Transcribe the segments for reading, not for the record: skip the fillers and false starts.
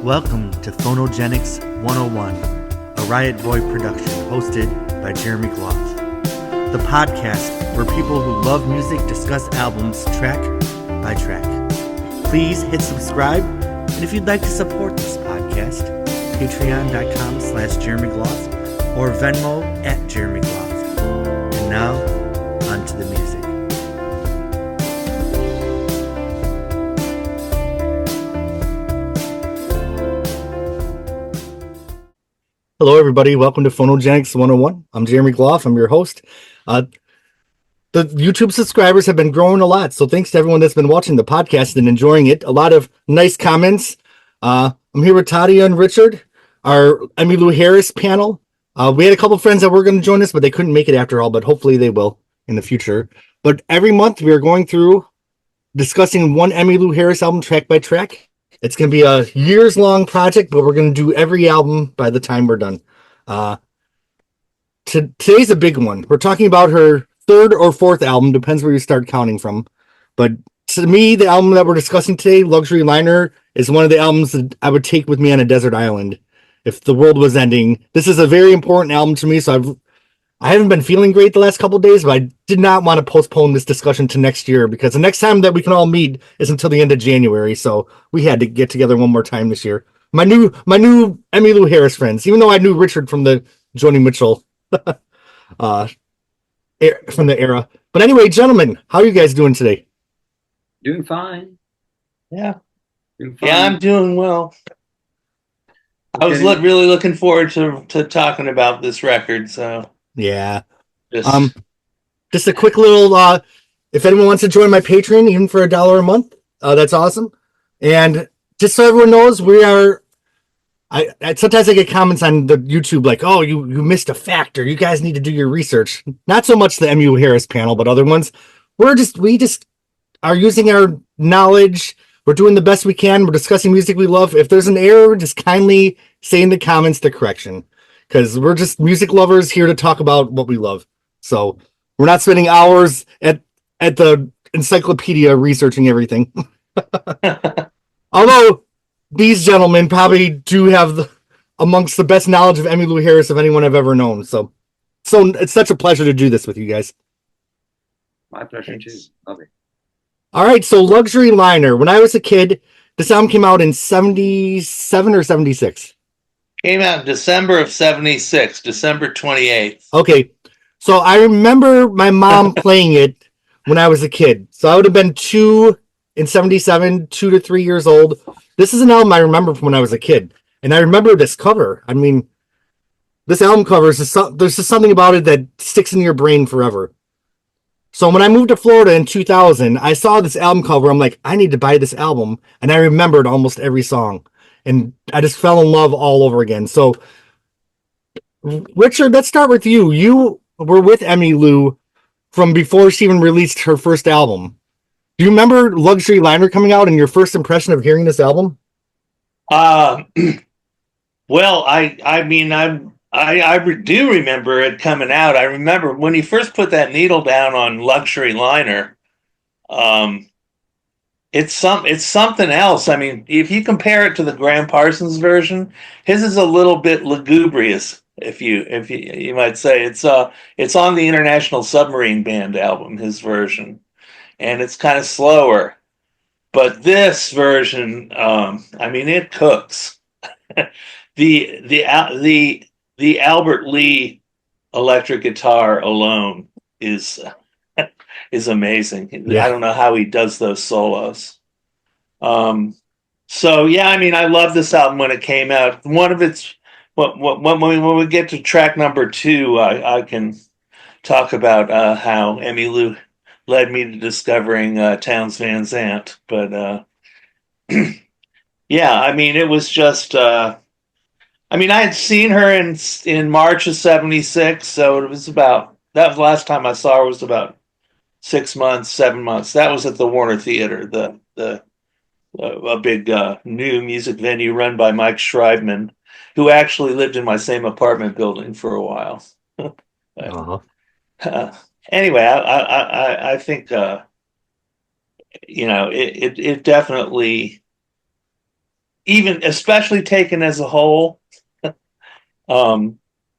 Welcome to Phonogenics 101, a Riotboy production hosted by Jeremy Gloff. The podcast where people who love music discuss albums track by track. Please hit subscribe, and if you'd like to support this podcast, patreon.com/Jeremy Gloff or Venmo @Jeremy Gloff. And now, on to the music. Hello, everybody. Welcome to Phonogenics 101. I'm Jeremy Gloff. I'm your host. The YouTube subscribers have been growing a lot, so thanks to everyone that's been watching the podcast and enjoying it. A lot of nice comments. I'm here with Tadia and Richard, our Emmylou Harris panel. We had a couple friends that were going to join us, but they couldn't make it after all, but hopefully they will in the future. But every month we are going through discussing one Emmylou Harris album track by track. It's going to be a years-long project, but we're going to do every album by the time we're done. Today's a big one. We're talking about her third or fourth album, depends where you start counting from. But to me, the album that we're discussing today, Luxury Liner, is one of the albums that I would take with me on a desert island if the world was ending. This is a very important album to me, so I haven't been feeling great the last couple of days, but I did not want to postpone this discussion to next year because the next time that we can all meet is until the end of January. So we had to get together one more time this year. My new Emmylou Harris friends, even though I knew Richard from the Joni Mitchell from the era. But anyway, gentlemen, how are you guys doing today? Doing fine. Yeah. Doing fine. Yeah, I'm doing well. I was really looking forward to talking about this record. So yeah. Just a quick little, if anyone wants to join my Patreon, even for $1 a month, that's awesome. And just so everyone knows, sometimes I get comments on the YouTube like, oh, you missed a factor. You guys need to do your research. Not so much the Emmylou Harris panel, but other ones. We just are using our knowledge. We're doing the best we can. We're discussing music we love. If there's an error, just kindly say in the comments the correction. Because we're just music lovers here to talk about what we love. So we're not spending hours at the encyclopedia researching everything. Although these gentlemen probably do have amongst the best knowledge of Emmylou Harris of anyone I've ever known. So it's such a pleasure to do this with you guys. My pleasure too. Love it. All right, so Luxury Liner. When I was a kid, this album came out in 77 or 76. came out in December of 76, December 28th. Okay, so I remember my mom playing it when I was a kid. So I would have been 2 in 77, 2 to 3 years old. This is an album I remember from when I was a kid. And I remember this cover. I mean, this album cover, there's just something about it that sticks in your brain forever. So when I moved to Florida in 2000, I saw this album cover. I'm like, I need to buy this album. And I remembered almost every song. And I just fell in love all over again. So, Richard, let's start with you. You were with Emmylou from before she even released her first album. Do you remember Luxury Liner coming out and your first impression of hearing this album? Well, I mean, I do remember it coming out. I remember when he first put that needle down on Luxury Liner. It's something else. I mean, if you compare it to the Graham Parsons version, his is a little bit lugubrious, if you might say. It's on the International Submarine Band album, his version, and it's kind of slower. But this version, I mean, it cooks. the Albert Lee electric guitar alone is amazing. Yeah. I don't know how he does those solos. So yeah, I mean, I love this album when it came out. One of its when we get to track number 2, I can talk about how Emmylou led me to discovering Townes Van Zandt. But yeah, I mean, it was just. I mean, I had seen her in March of 76, so it was that was the last time I saw her was about 6 months, 7 months. That was at the Warner Theater, a big new music venue run by Mike Schreibman, who actually lived in my same apartment building for a while. Anyway, I think it definitely even especially taken as a whole,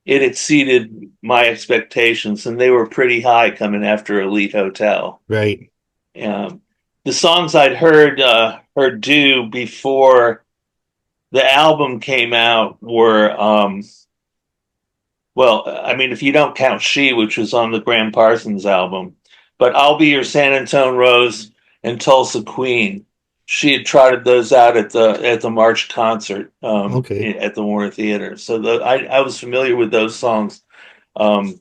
it exceeded my expectations, and they were pretty high coming after Elite Hotel. Right. The songs I'd heard her do before the album came out were well, I mean, if you don't count She, which was on the Graham Parsons album, but I'll Be Your San Antone Rose and Tulsa Queen. She had trotted those out at the March concert Okay. at the Warner Theater. So I was familiar with those songs, and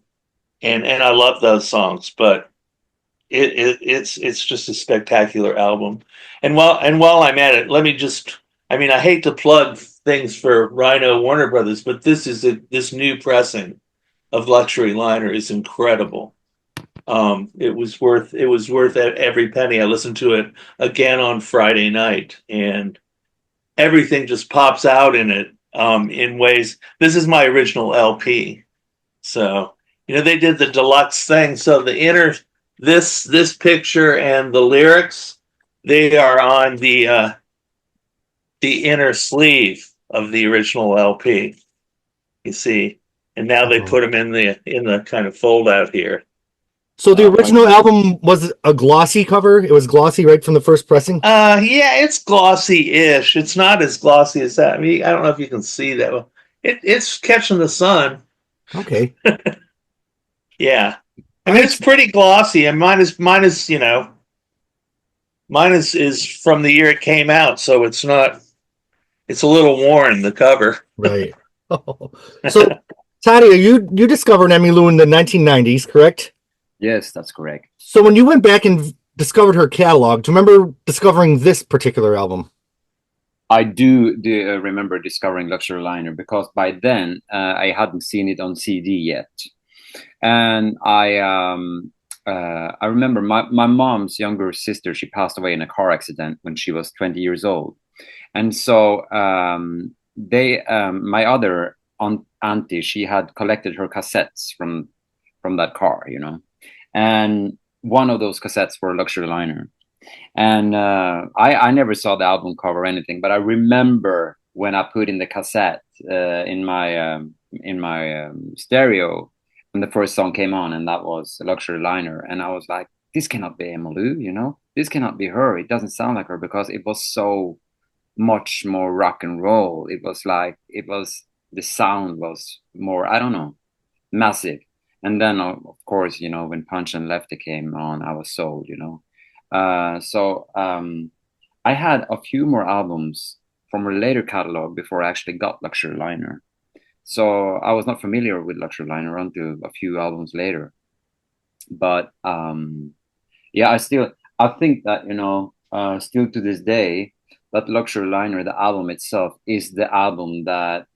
I love those songs. But it's just a spectacular album. And while I'm at it, let me just, I mean, I hate to plug things for Rhino Warner Brothers, but this new pressing of Luxury Liner is incredible. It was worth every penny. I listened to it again on Friday night, and everything just pops out in it in ways. This is my original LP, so they did the deluxe thing. So the inner this picture and the lyrics, they are on the inner sleeve of the original LP. You see, and now they put them in the kind of fold out here. So the original album was a glossy cover. It was glossy right from the first pressing. Yeah, it's glossy-ish. It's not as glossy as that. I mean, I don't know if you can see that. It's catching the sun. Okay. Yeah, I mean, it's pretty glossy, and mine is is from the year it came out, so it's not. It's a little worn, the cover. Right. So, Tadia, you discovered Emmylou in the 1990s, correct? Yes, that's correct. So when you went back and discovered her catalog, do you remember discovering this particular album? I do remember discovering Luxury Liner, because by then I hadn't seen it on CD yet. And I remember my mom's younger sister, she passed away in a car accident when she was 20 years old. And so my other auntie, she had collected her cassettes from that car, and one of those cassettes were Luxury Liner. And I never saw the album cover or anything, but I remember when I put in the cassette in my stereo, and the first song came on, and that was Luxury Liner, and I was like, this cannot be Emmylou, this cannot be her. It doesn't sound like her, because it was so much more rock and roll. The sound was more, I don't know, massive. And then of course, when Punch and Lefty came on, I was sold. So I had a few more albums from her later catalog before I actually got Luxury Liner. So I was not familiar with Luxury Liner until a few albums later. But yeah, I think that still to this day, that Luxury Liner, the album itself, is the album that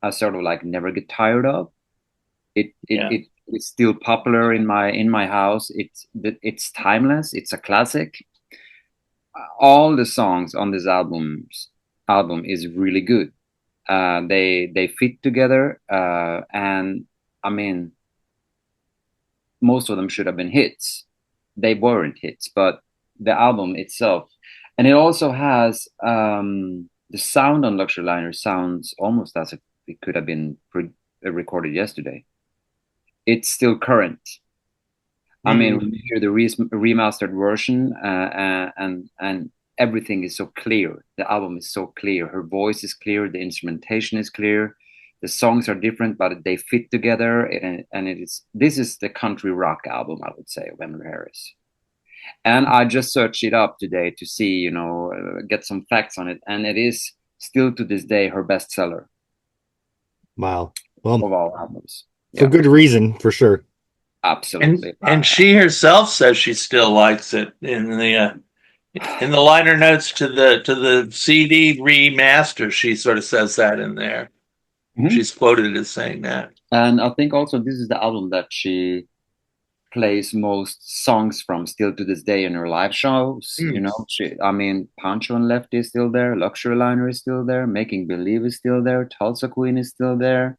I sort of like never get tired of. It's still popular in my house. It's timeless. It's a classic. All the songs on this album is really good. They fit together, and I mean, most of them should have been hits. They weren't hits, but the album itself, and it also has the sound on Luxury Liner sounds almost as if it could have been recorded yesterday. It's still current. I mean, when you hear the remastered version, and everything is so clear. The album is so clear. Her voice is clear. The instrumentation is clear. The songs are different, but they fit together. And this is the country rock album, I would say, of Emmylou Harris. And I just searched it up today to see, get some facts on it. And it is still to this day her bestseller. Wow. Well, of all albums. For good reason, for sure. Absolutely. And she herself says she still likes it in the liner notes to the CD remaster. She sort of says that in there. Mm-hmm. She's quoted as saying that. And I think also this is the album that she plays most songs from still to this day in her live shows. Pancho and Lefty is still there. Luxury Liner is still there. Making Believe is still there. Tulsa Queen is still there.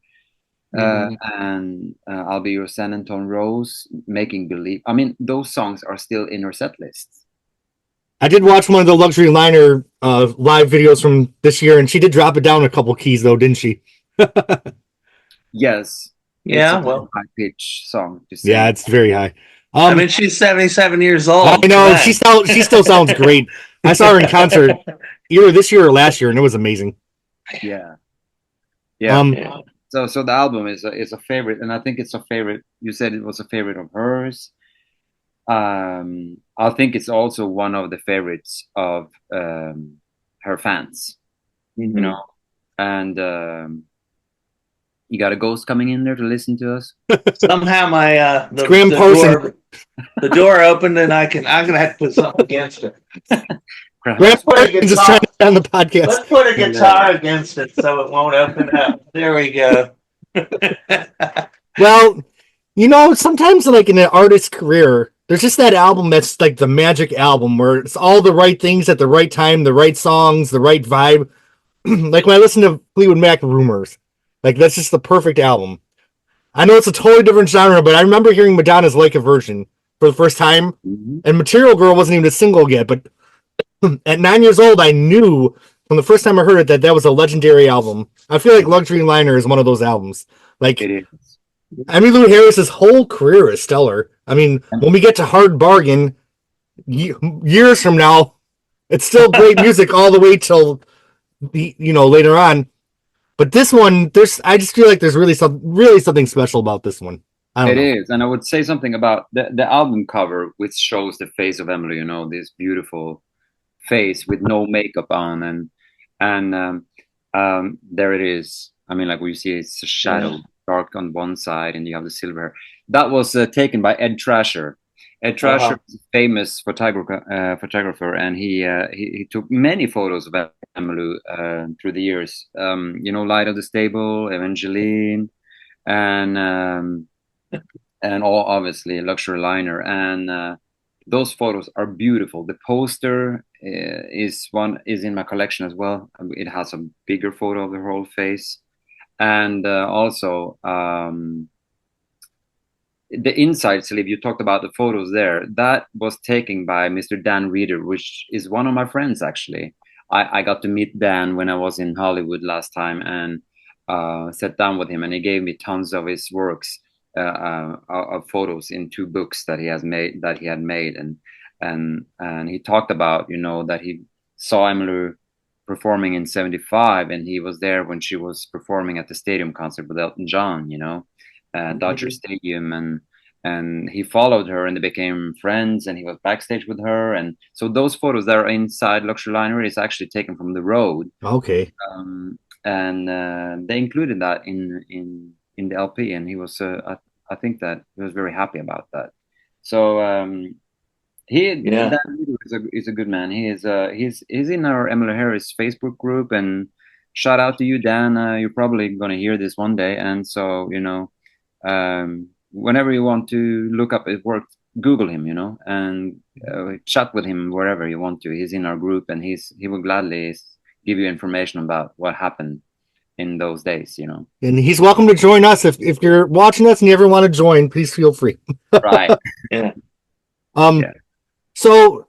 And I'll Be Your San Antone Rose, Making Believe. I mean, those songs are still in her set list. I did watch one of the Luxury Liner live videos from this year, and she did drop it down a couple keys, though, didn't she? Yes. Yeah, It's a well, high pitch song to sing. Yeah, it's very high. I mean, she's 77 years old. I know Come on. she still sounds great. I saw her in concert either this year or last year, and it was amazing. Yeah. Yeah. Yeah. So the album is a favorite, and I think it's a favorite. You said it was a favorite of hers. I think it's also one of the favorites of her fans. Mm-hmm. You know, and you got a ghost coming in there to listen to us. Somehow my the door opened, and I'm gonna have to put something against it. Graham Parsons is trying to get on the podcast. Let's put a guitar against it so it won't open up. There we go. Well, you know, sometimes like in an artist's career, there's just that album that's like the magic album where it's all the right things at the right time, the right songs, the right vibe. Like when I listen to Fleetwood Mac Rumors, like that's just the perfect album. I know it's a totally different genre, but I remember hearing Madonna's Like a Virgin for the first time, and Material Girl wasn't even a single yet, but at 9 years old, I knew from the first time I heard it that that was a legendary album. I feel like Luxury Liner is one of those albums. Like, It is. Emmylou Harris's whole career is stellar. I mean, when we get to Hard Bargain, years from now, it's still great music all the way till later on. But this one, I just feel like there's really something special about this one. It is, and I would say something about the album cover, which shows the face of Emmylou. You know, this beautiful face with no makeup on, and there it is. I mean, like we see, it's a shadow, dark on one side, and you have the silver hair. That was taken by Ed Trasher. Ed Trasher is a famous photographer, and he took many photos of Emmylou through the years. Light of the Stable, Evangeline, and all obviously Luxury Liner, and those photos are beautiful. The poster is in my collection as well. It has a bigger photo of the whole face, and also the inside sleeve. You talked about the photos there. That was taken by Mr. Dan Reeder, which is one of my friends actually. I got to meet Dan when I was in Hollywood last time, and sat down with him, and he gave me tons of his works. Of photos in 2 books that he had made, and he talked about that he saw Emmylou performing in '75, and he was there when she was performing at the stadium concert with Elton John, Dodger Stadium, and he followed her, and they became friends, and he was backstage with her, and so those photos that are inside Luxury Liner is actually taken from the road. Okay. And they included that in the LP, and he was I think that he was very happy about that. So Dan is a good man. He's in our Emmylou Harris Facebook group, and shout out to you, Dan. You're probably gonna hear this one day, and so whenever you want to look up his work, Google him, and chat with him wherever you want to. He's in our group, and he will gladly give you information about what happened in those days, And he's welcome to join us. If you're watching us and you ever want to join, please feel free. Right. Yeah. So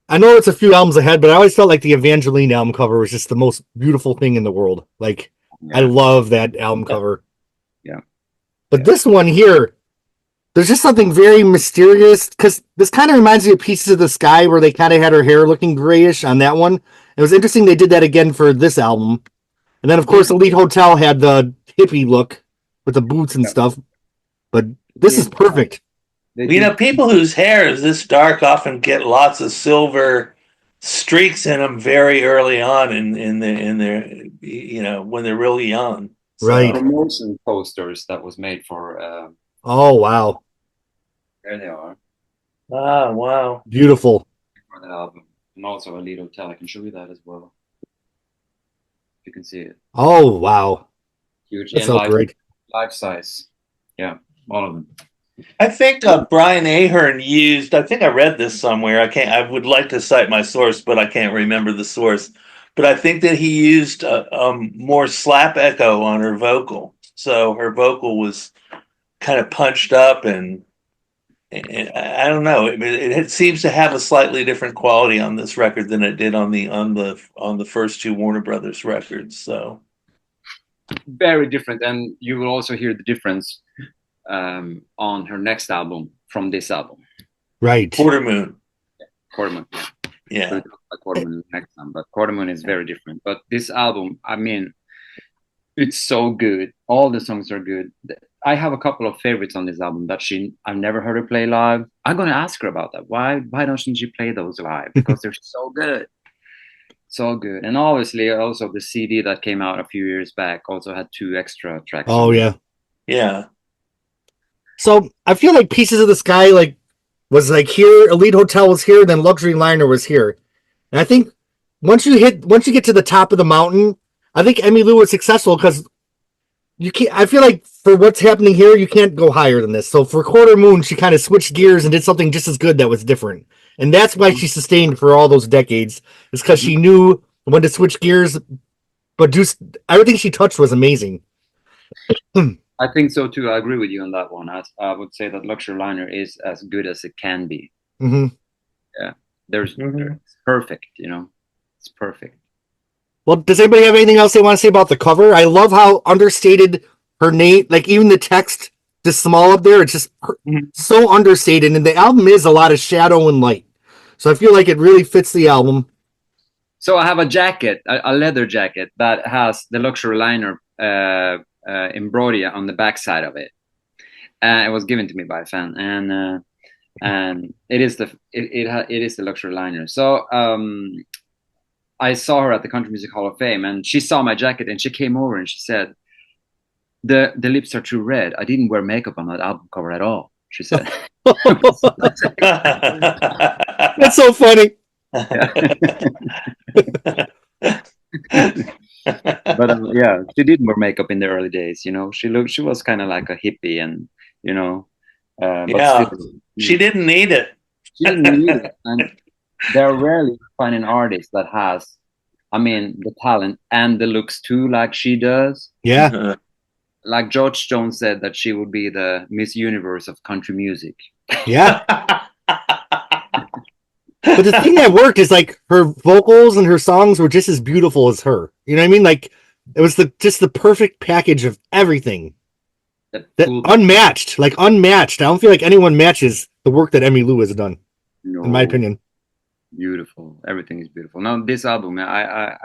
I know it's a few albums ahead, but I always felt like the Evangeline album cover was just the most beautiful thing in the world. Like, I love that album cover. Yeah. But this one here, there's just something very mysterious, because this kind of reminds me of Pieces of the Sky, where they kind of had her hair looking grayish on that one. It was interesting they did that again for this album. And then, of course, Elite Hotel had the hippie look with the boots and stuff. But this is perfect. People whose hair is this dark often get lots of silver streaks in them very early on in their when they're really young. So, right. Promotion posters that was made for. Oh wow! There they are. Ah, wow! Beautiful. For that album, and also Elite Hotel. I can show you that as well. You can see it. Oh wow! Huge. That's so great. Life size. Yeah, all of them. I think Brian Ahern used. I think I read this somewhere. I would like to cite my source, but I can't remember the source. But I think that he used more slap echo on her vocal, so her vocal was kind of punched up, and I don't know. It seems to have a slightly different quality on this record than it did on the first two Warner Brothers records. So Very different, and you will also hear the difference on her next album from this album. Right. Quarter Moon. Quarter Moon. Yeah. Like Quarter Moon is next time, but Quarter Moon is very different. But this album, I mean, it's so good. All the songs are good. I have a couple of favorites on this album that I've never heard her play live. I'm gonna ask her about that. Why doesn't she play those live? Because they're so good. So good. And obviously also the CD that came out a few years back also had 2 extra tracks. Oh yeah. Yeah. So I feel like Pieces of the Sky was here, Elite Hotel was here, then Luxury Liner was here. And I think once you get to the top of the mountain, I think Emmylou was successful because you can't. I feel like for what's happening here, you can't go higher than this. So for Quarter Moon, she kind of switched gears and did something just as good that was different, and that's why she sustained for all those decades. Is because she knew when to switch gears, but everything she touched was amazing. I think so too. I agree with you on that one. I would say that Luxury Liner is as good as it can be. Mm-hmm. Yeah, it's perfect. It's perfect. Well, does anybody have anything else they want to say about the cover? I love how understated her name, even the text, just small up there. It's just so understated, and the album is a lot of shadow and light. So I feel like it really fits the album. So I have a jacket, a leather jacket that has the Luxury Liner embroidery on the back side of it. It was given to me by a fan, and it is the Luxury Liner. So I saw her at the Country Music Hall of Fame, and she saw my jacket, and she came over and she said, "The lips are too red. I didn't wear makeup on that album cover at all," she said. That's so funny. But yeah, she didn't wear makeup in the early days. She was kind of like a hippie, and yeah, still, she didn't need it. She didn't need it, and there are rarely find an artist that has, the talent and the looks too, like she does. Yeah. Like George Jones said that she would be the Miss Universe of country music. Yeah. But the thing that worked is her vocals and her songs were just as beautiful as her. You know what I mean? It was just the perfect package of everything. Unmatched. Unmatched. I don't feel like anyone matches the work that Emmylou has done. No. In my opinion. Beautiful. Everything is beautiful. Now this album, I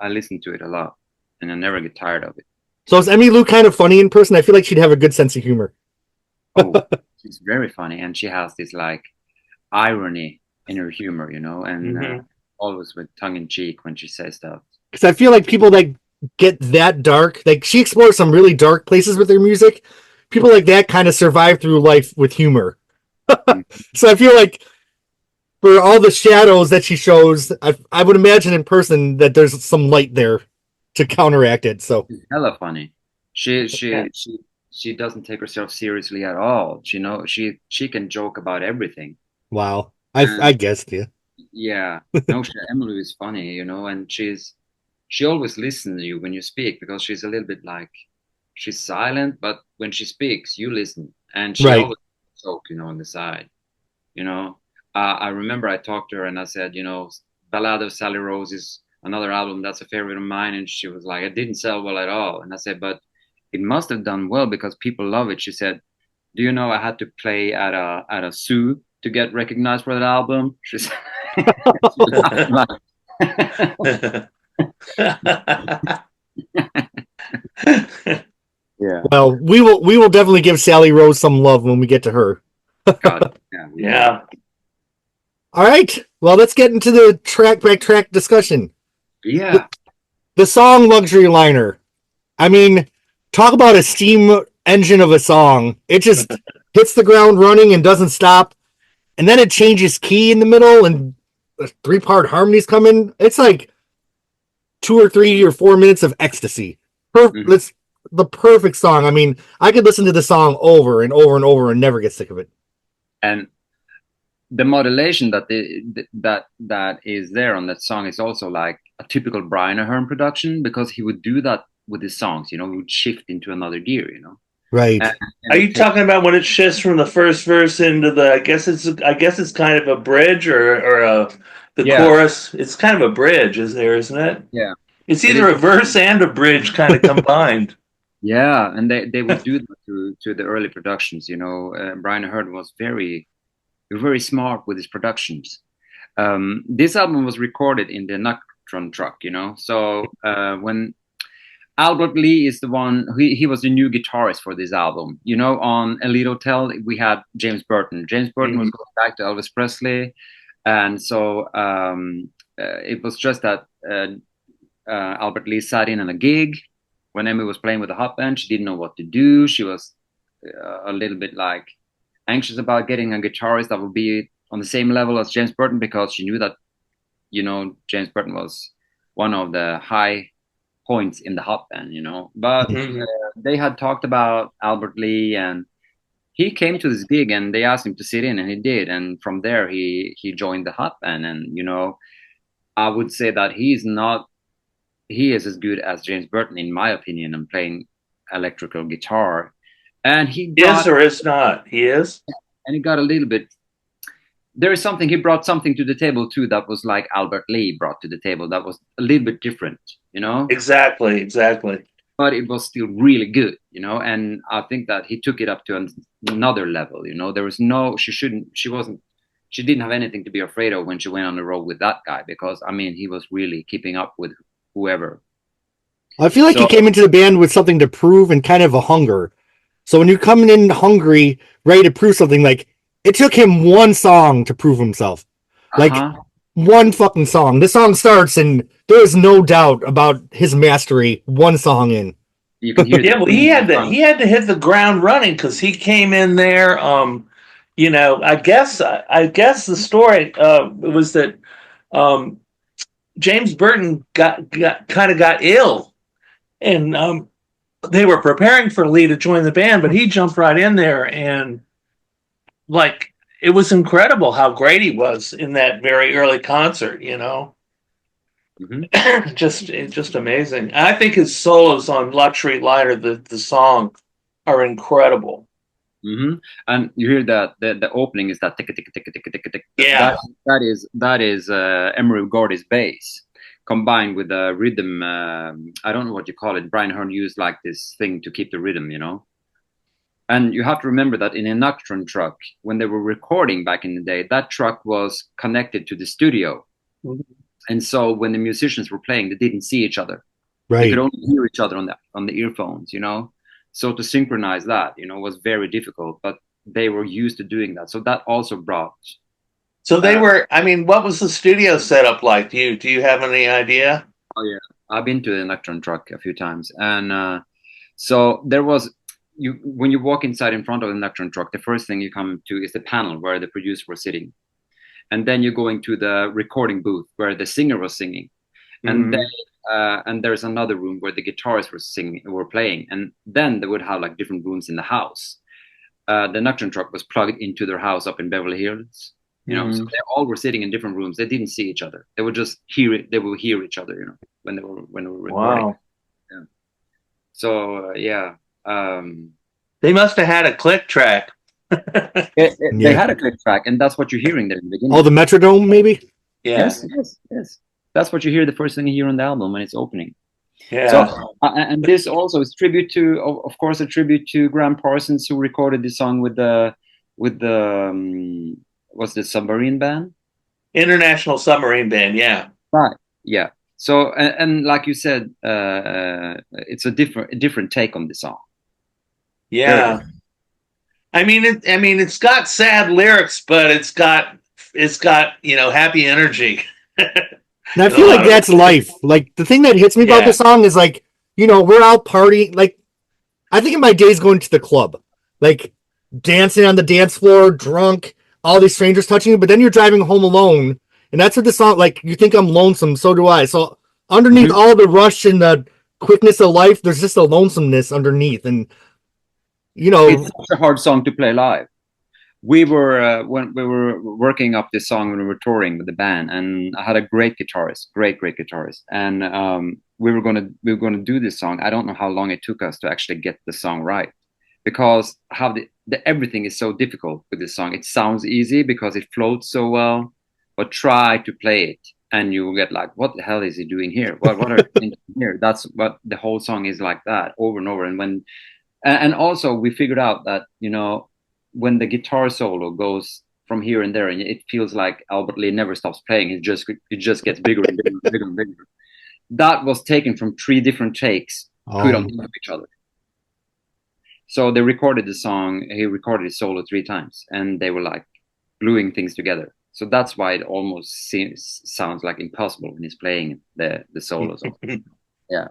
listen to it a lot, and I never get tired of it. So is Emmylou kind of funny in person? I feel like she'd have a good sense of humor. Oh, she's very funny, and she has this irony in her humor, and always with tongue in cheek when she says stuff. Because I feel like people that get that dark, she explores some really dark places with her music. People like that kind of survive through life with humor. So I feel like for all the shadows that she shows, I would imagine in person that there's some light there to counteract it. So she's hella funny. She doesn't take herself seriously at all. She can joke about everything. Wow. I guessed, yeah. Yeah. No, Emmylou is funny, and she always listens to you when you speak, because she's a little bit she's silent, but when she speaks, you listen. And she always joke, on the side. I remember I talked to her and I said, Ballad of Sally Rose is another album that's a favorite of mine. And she was like, it didn't sell well at all. And I said, but it must have done well because people love it. She said, do you know I had to play at a zoo to get recognized for that album? She said, yeah. Well, we will definitely give Sally Rose some love when we get to her. God, yeah. All right. Well, let's get into the track by track discussion. Yeah. The song Luxury Liner. Talk about a steam engine of a song. It just hits the ground running and doesn't stop. And then it changes key in the middle and 3-part harmonies come in. It's 2 or 3 or 4 minutes of ecstasy. It's the perfect song. I could listen to the song over and over and over and never get sick of it. And the modulation that is there on that song is also like a typical Brian Aherne production, because he would do that with his songs. He would shift into another gear. Right. And Are you talking about when it shifts from the first verse into the? I guess it's kind of a bridge or the Yeah. chorus. It's kind of a bridge, isn't it? Yeah. It's It either is. a verse and a bridge kind of combined. Yeah, and they would do that to the early productions. Brian Heard was very smart with his productions. This album was recorded in the Nocturne truck, So when Albert Lee is the one, he was the new guitarist for this album. On Elite Hotel, we had James Burton. James Burton was going back to Elvis Presley. And so it was just that Albert Lee sat in on a gig when Emmy was playing with the hot band. She didn't know what to do. She was a little bit like anxious about getting a guitarist that would be on the same level as James Burton, because she knew that, James Burton was one of the high points in the hot band, But they had talked about Albert Lee, and he came to this gig and they asked him to sit in, and he did. And from there, he joined the hot band. And, I would say that he is as good as James Burton, in my opinion, on playing electrical guitar. And he is or is not. He is. And he got a little bit. There is something, he brought something to the table too that was like Albert Lee brought to the table, that was a little bit different, Exactly. But it was still really good, and I think that he took it up to another level. There was she didn't have anything to be afraid of when she went on the road with that guy, because he was really keeping up with whoever. I feel like he came into the band with something to prove and kind of a hunger. So when you're coming in hungry, ready to prove something, like, it took him one song to prove himself. Like, one fucking song. The song starts and there is no doubt about his mastery one song in. You can hear well, he had to hit the ground running, because he came in there. I guess the story was that James Burton got ill, and they were preparing for Lee to join the band, but he jumped right in there, and like, it was incredible how great he was in that very early concert. Just amazing. I think his solos on Luxury Liner, the song, are incredible. And you hear that the opening is that tick tick tick tick tick tick. Yeah, that is Emmylou Harris bass combined with the rhythm. I don't know what you call it. Brian Hearn used like this thing to keep the rhythm, And you have to remember that in a Nocturne truck, when they were recording back in the day, that truck was connected to the studio. And so when the musicians were playing, they didn't see each other. Right. They could only hear each other on the earphones, So to synchronize that, was very difficult, but they were used to doing that. So that also brought. So they were, what was the studio setup like? Do you have any idea? Oh yeah, I've been to the Nocturne truck a few times. And so there was, when you walk inside in front of the Nocturne truck, the first thing you come to is the panel where the producer was sitting. And then you're going to the recording booth where the singer was singing. And then and there's another room where the guitarists were playing. And then they would have like different rooms in the house. The Nocturne truck was plugged into their house up in Beverly Hills. So they all were sitting in different rooms. They didn't see each other. They would just hear it. They would hear each other, when they were recording. Wow. Yeah. So they must have had a click track. They had a click track, and that's what you're hearing there in the beginning. Oh, the metronome, maybe? Yeah. Yes. That's what you hear the first thing you hear on the album when it's opening. Yeah. So, and this also is tribute to, of course, a tribute to Graham Parsons, who recorded this song with the what's the submarine band? International Submarine Band. Yeah. Right. Yeah. So, and like you said, it's a different take on the song. Yeah. It's got sad lyrics, but it's got happy energy. And I feel like that's life. Like, the thing that hits me about the song is, like, we're out partying. Like, I think of my days going to the club, like dancing on the dance floor, drunk, all these strangers touching you, but then you're driving home alone. And that's what the song, like, you think I'm lonesome, so do I. So underneath all the rush and the quickness of life, there's just a lonesomeness underneath. And, it's such a hard song to play live. We were when we were working up this song when we were touring with the band, and I had a great guitarist, great guitarist, and we were gonna do this song. I don't know how long it took us to actually get the song right, because how everything is so difficult with this song. It sounds easy because it floats so well, but try to play it and you will get like, what the hell is he doing here? What are you thinking here? That's what the whole song is, like that over and over. And also we figured out that, you know, when the guitar solo goes from here and there, and it feels like Albert Lee never stops playing. It just gets bigger and bigger and bigger and bigger. That was taken from 3 different takes, put on top of each other. So they recorded the song. He recorded his solo 3 times, and they were like gluing things together. So that's why it almost sounds like impossible when he's playing the solos. Yeah.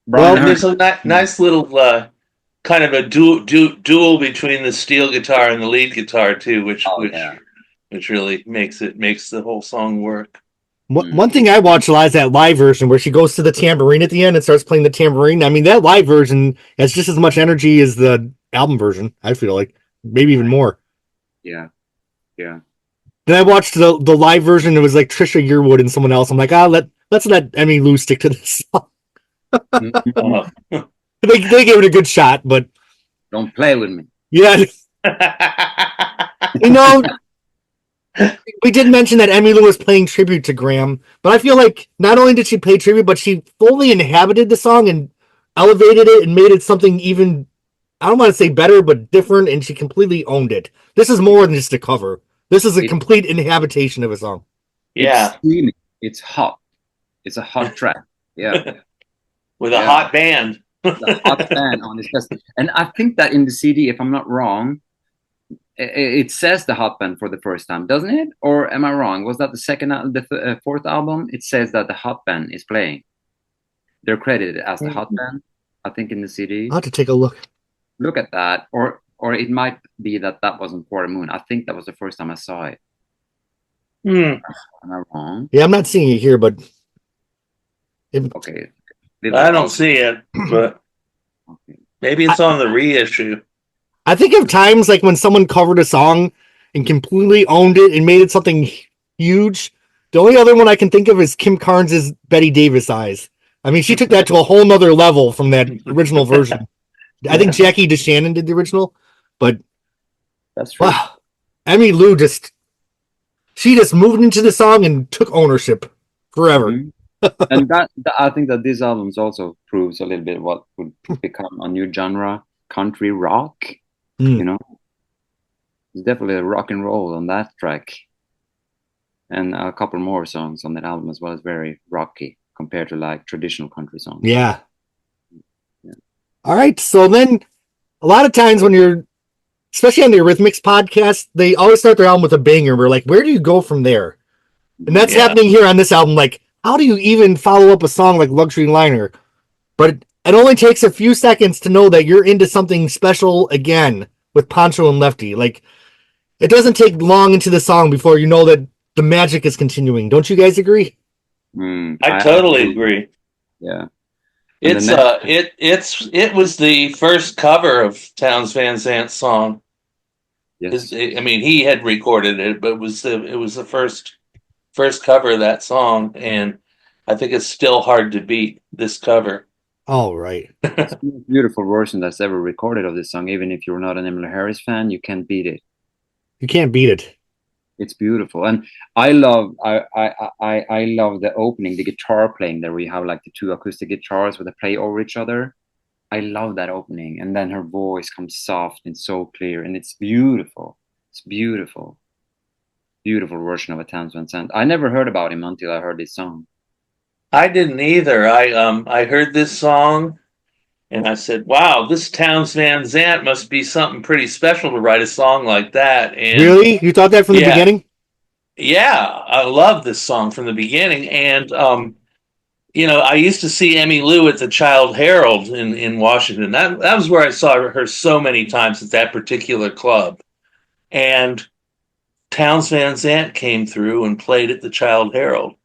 Well, there's a nice little kind of a duel between the steel guitar and the lead guitar too, which really makes the whole song work. One thing I watched is that live version where she goes to the tambourine at the end and starts playing the tambourine. I mean, that live version has just as much energy as the album version. I feel like maybe even more. Yeah. Then I watched the live version. It was like Trisha Yearwood and someone else. I'm like, let's let Emmylou stick to this song. They gave it a good shot, but don't play with me. Yeah, you know, we did mention that Emmylou was playing tribute to Graham, but I feel like not only did she pay tribute, but she fully inhabited the song and elevated it and made it something even, I don't want to say better, but different, and she completely owned it. This is more than just a cover. This is a complete inhabitation of a song. Yeah. It's hot. It's a hot track. Yeah. With a hot band. The hot band on this. And I think that in the CD, if I'm not wrong, it says the hot band for the first time, doesn't it? Or am I wrong? Was that the 4th album? It says that the hot band is playing. They're credited as the hot band, I think, in the CD. I'll have to take a look. Look at that. Or it might be that wasn't Quarter Moon. I think that was the first time I saw it. Am I wrong? Yeah, I'm not seeing it here, but okay. I don't see it, but maybe it's on the reissue. I think of times like when someone covered a song and completely owned it and made it something huge. The only other one I can think of is Kim Carnes' Betty Davis Eyes. I mean, she took that to a whole nother level from that original version. I think Jackie DeShannon did the original, but that's true. Wow, Emmylou just moved into the song and took ownership forever. Mm-hmm. And that I think that this album also proves a little bit what would become a new genre, country rock. You know, there's definitely a rock and roll on that track, and a couple more songs on that album as well is very rocky compared to like traditional country songs. Yeah. All right, so then a lot of times when you're, especially on the Eurythmics podcast, they always start their album with a banger. We're like, where do you go from there? And that's happening here on this album. Like, how do you even follow up a song like Luxury Liner? But it only takes a few seconds to know that you're into something special again with Poncho and Lefty. Like, it doesn't take long into the song before you know that the magic is continuing. Don't you guys agree? I totally agree. Yeah. It was the first cover of Townes Van Zant's song. Yes. I mean, he had recorded it, but it was the first cover of that song, and I think it's still hard to beat this cover. Oh, right. It's a beautiful version that's ever recorded of this song. Even if you're not an Emmylou Harris fan, you can't beat it. You can't beat it. It's beautiful, and I love the opening, the guitar playing there. We have like the 2 acoustic guitars where they play over each other. I love that opening, and then her voice comes soft and so clear, and it's beautiful. It's beautiful version of a Townes Van Sant. I never heard about him until I heard this song. I didn't either. I heard this song, and I said, "Wow, this Townes Van Zant must be something pretty special to write a song like that." And really, you thought that from the beginning? Yeah, I love this song from the beginning, and I used to see Emmylou at the Child Herald in Washington. That was where I saw her so many times at that particular club, and Townes Van Zant came through and played at the Child Herald.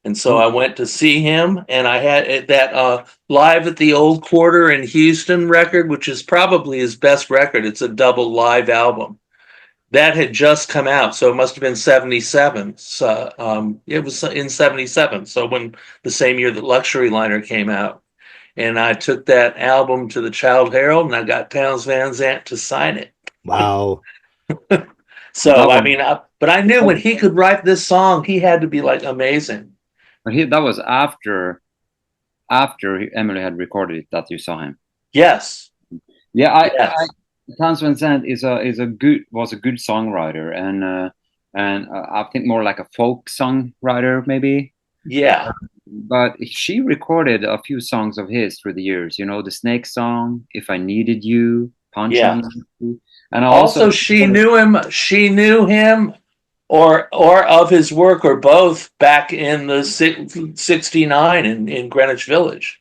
And so I went to see him, and I had that Live at the Old Quarter in Houston record, which is probably his best record. It's a double live album. That had just come out, so it must have been 77. So, it was in 77, so when the same year that Luxury Liner came out. and I took that album to the Child Herald, and I got Townes Van Zandt to sign it. Wow. So That I one- mean, but I knew when he could write this song, he had to be like amazing. But that was after Emily had recorded it that you saw him. Yes. Yeah, Yes. Townes Van Zandt was a good songwriter, and I think more like a folk songwriter maybe. Yeah. But she recorded a few songs of his through the years. You know, the Snake song, "If I Needed You," "Punch Yeah. on You," and Also, she knew him. She knew him, or of his work, or both, back in the '69 in Greenwich Village.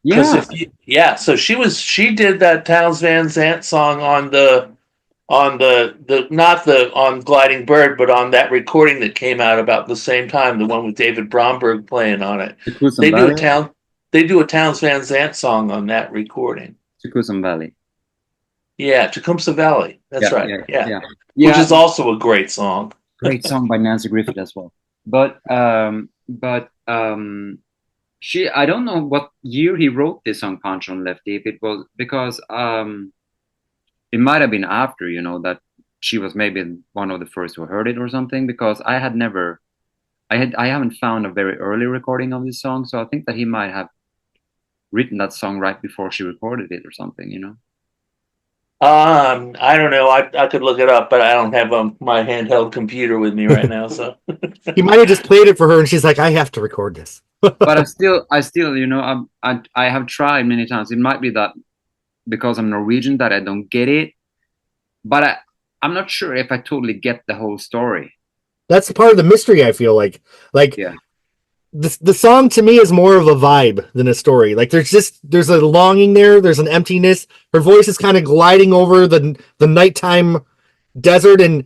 Yeah, So she did that Townes Van Zandt song on the not the on Gliding Bird, but on that recording that came out about the same time, the one with David Bromberg playing on it. They do a Townes Van Zandt song on that recording. Tecumseh Valley. Yeah, Tecumseh Valley. That's right. Yeah. Which is also a great song. Great song by Nancy Griffith as well. But I don't know what year he wrote this song, Punch on Lefty. If it was because it might have been after, you know, that she was maybe one of the first who heard it or something. Because I haven't found a very early recording of this song, so I think that he might have written that song right before she recorded it or something, you know. I don't know. I could look it up, but I don't have my handheld computer with me right now. So He might have just played it for her, and she's like, "I have to record this." But I still, you know, I have tried many times. It might be that because I'm Norwegian that I don't get it, but I'm not sure if I totally get the whole story. That's part of the mystery. I feel like Yeah. the song to me is more of a vibe than a story. Like there's a longing there. There's an emptiness. Her voice is kind of gliding over the nighttime desert, and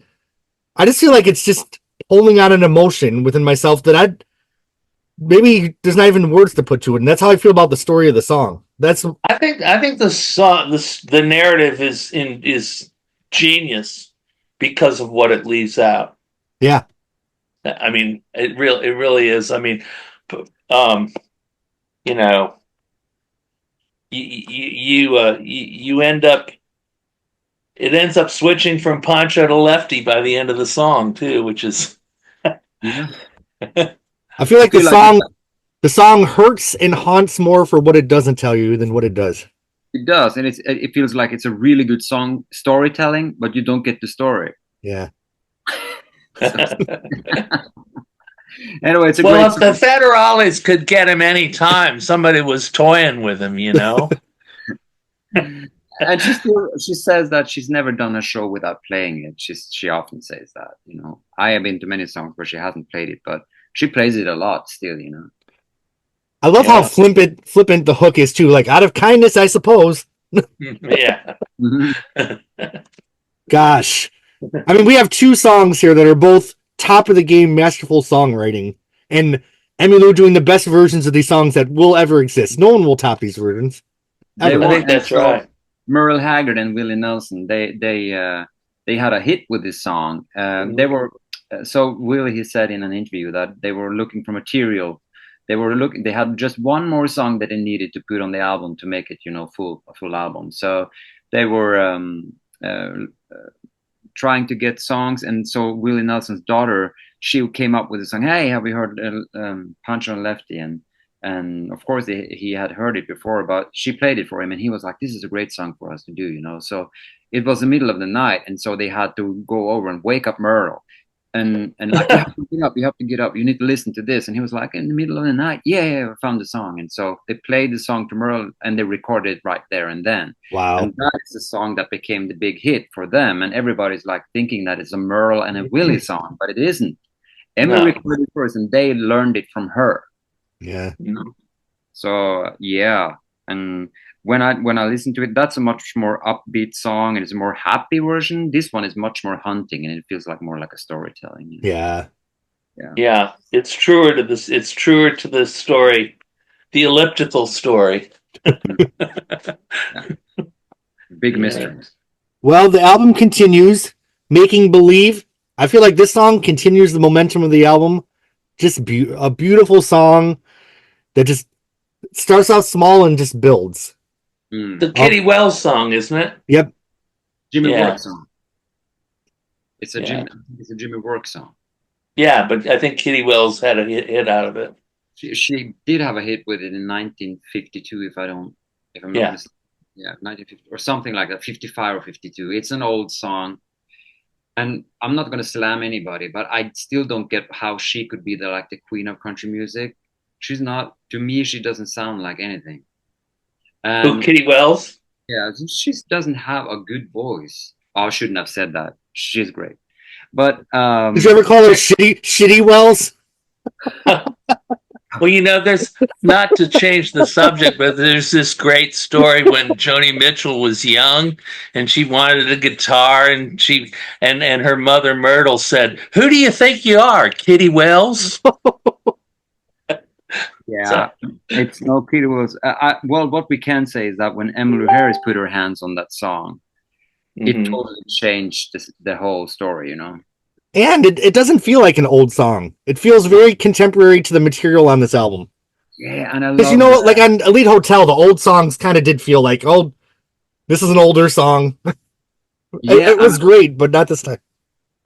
I just feel like it's just holding on an emotion within myself that maybe there's not even words to put to it. And that's how I feel about the story of the song. I think the song, the narrative is genius because of what it leaves out. Yeah. I mean, it really is. I mean, you know, you end up. It ends up switching from Pancho to Lefty by the end of the song too, which is. Yeah. I feel like the song hurts and haunts more for what it doesn't tell you than what it does. It does, and it feels like it's a really good song storytelling, but you don't get the story. Yeah. Anyway, it's a well, great if the Federales could get him any time, somebody was toying with him, you know. And she says that she's never done a show without playing it. She often says that, you know. I have been to many songs where she hasn't played it, but she plays it a lot still, you know. I love how flippant the hook is too. Like, out of kindness, I suppose. Yeah. Gosh. I mean, we have two songs here that are both top of the game, masterful songwriting, and Emmylou doing the best versions of these songs that will ever exist. No one will top these versions. I think that's right. Merle Haggard and Willie Nelson, they had a hit with this song. They were so Willie, he said in an interview that they were looking for material. They had just one more song that they needed to put on the album to make it, you know, a full album. So they were trying to get songs, and so Willie Nelson's daughter, she came up with a song. Hey, have you heard Punch on Lefty? And of course he had heard it before, but she played it for him, and he was like, "This is a great song for us to do," you know. So it was the middle of the night, and so they had to go over and wake up Merle. And like, you have to get up, you need to listen to this. And he was like, in the middle of the night, yeah, I found the song. And so they played the song to Merle, and they recorded it right there and then. Wow. And that is the song that became the big hit for them. And everybody's like thinking that it's a Merle and a Willie song, but it isn't. Emma recorded it first, and they learned it from her. Yeah. You know? So yeah, and when I listen to it, that's a much more upbeat song, and it's a more happy version. This one is much more hunting, and it feels like more like a storytelling. You know? Yeah. It's truer to this. It's truer to the story, the elliptical story. Big mystery. Well, the album continues, Making Believe. I feel like this song continues the momentum of the album. Just a beautiful song that just starts out small and just builds. Mm. The Kitty Wells song, isn't it? Yep. Jimmy Yeah. Work song. It's a Jimmy Work song. Yeah, but I think Kitty Wells had a hit out of it. She did have a hit with it in 1952, if I'm not mistaken. Yeah, 1950 or something like that, 55 or 52. It's an old song, and I'm not going to slam anybody, but I still don't get how she could be the queen of country music. She's not. To me, she doesn't sound like anything. Who, Kitty Wells? Yeah, she doesn't have a good voice. Oh, I shouldn't have said that. She's great, but did you ever call her shitty Wells? Well, you know, there's, not to change the subject, but there's this great story when Joni Mitchell was young and she wanted a guitar, and and her mother Myrtle said, "Who do you think you are, Kitty Wells?" Yeah, it's no Peter Wells. Well, what we can say is that when Emmylou Harris put her hands on that song, it totally changed the whole story, you know. And it doesn't feel like an old song. It feels very contemporary to the material on this album. Yeah, and I love because you know, like on Elite Hotel, the old songs kind of did feel like, oh, this is an older song. Yeah, it was great, but not this time.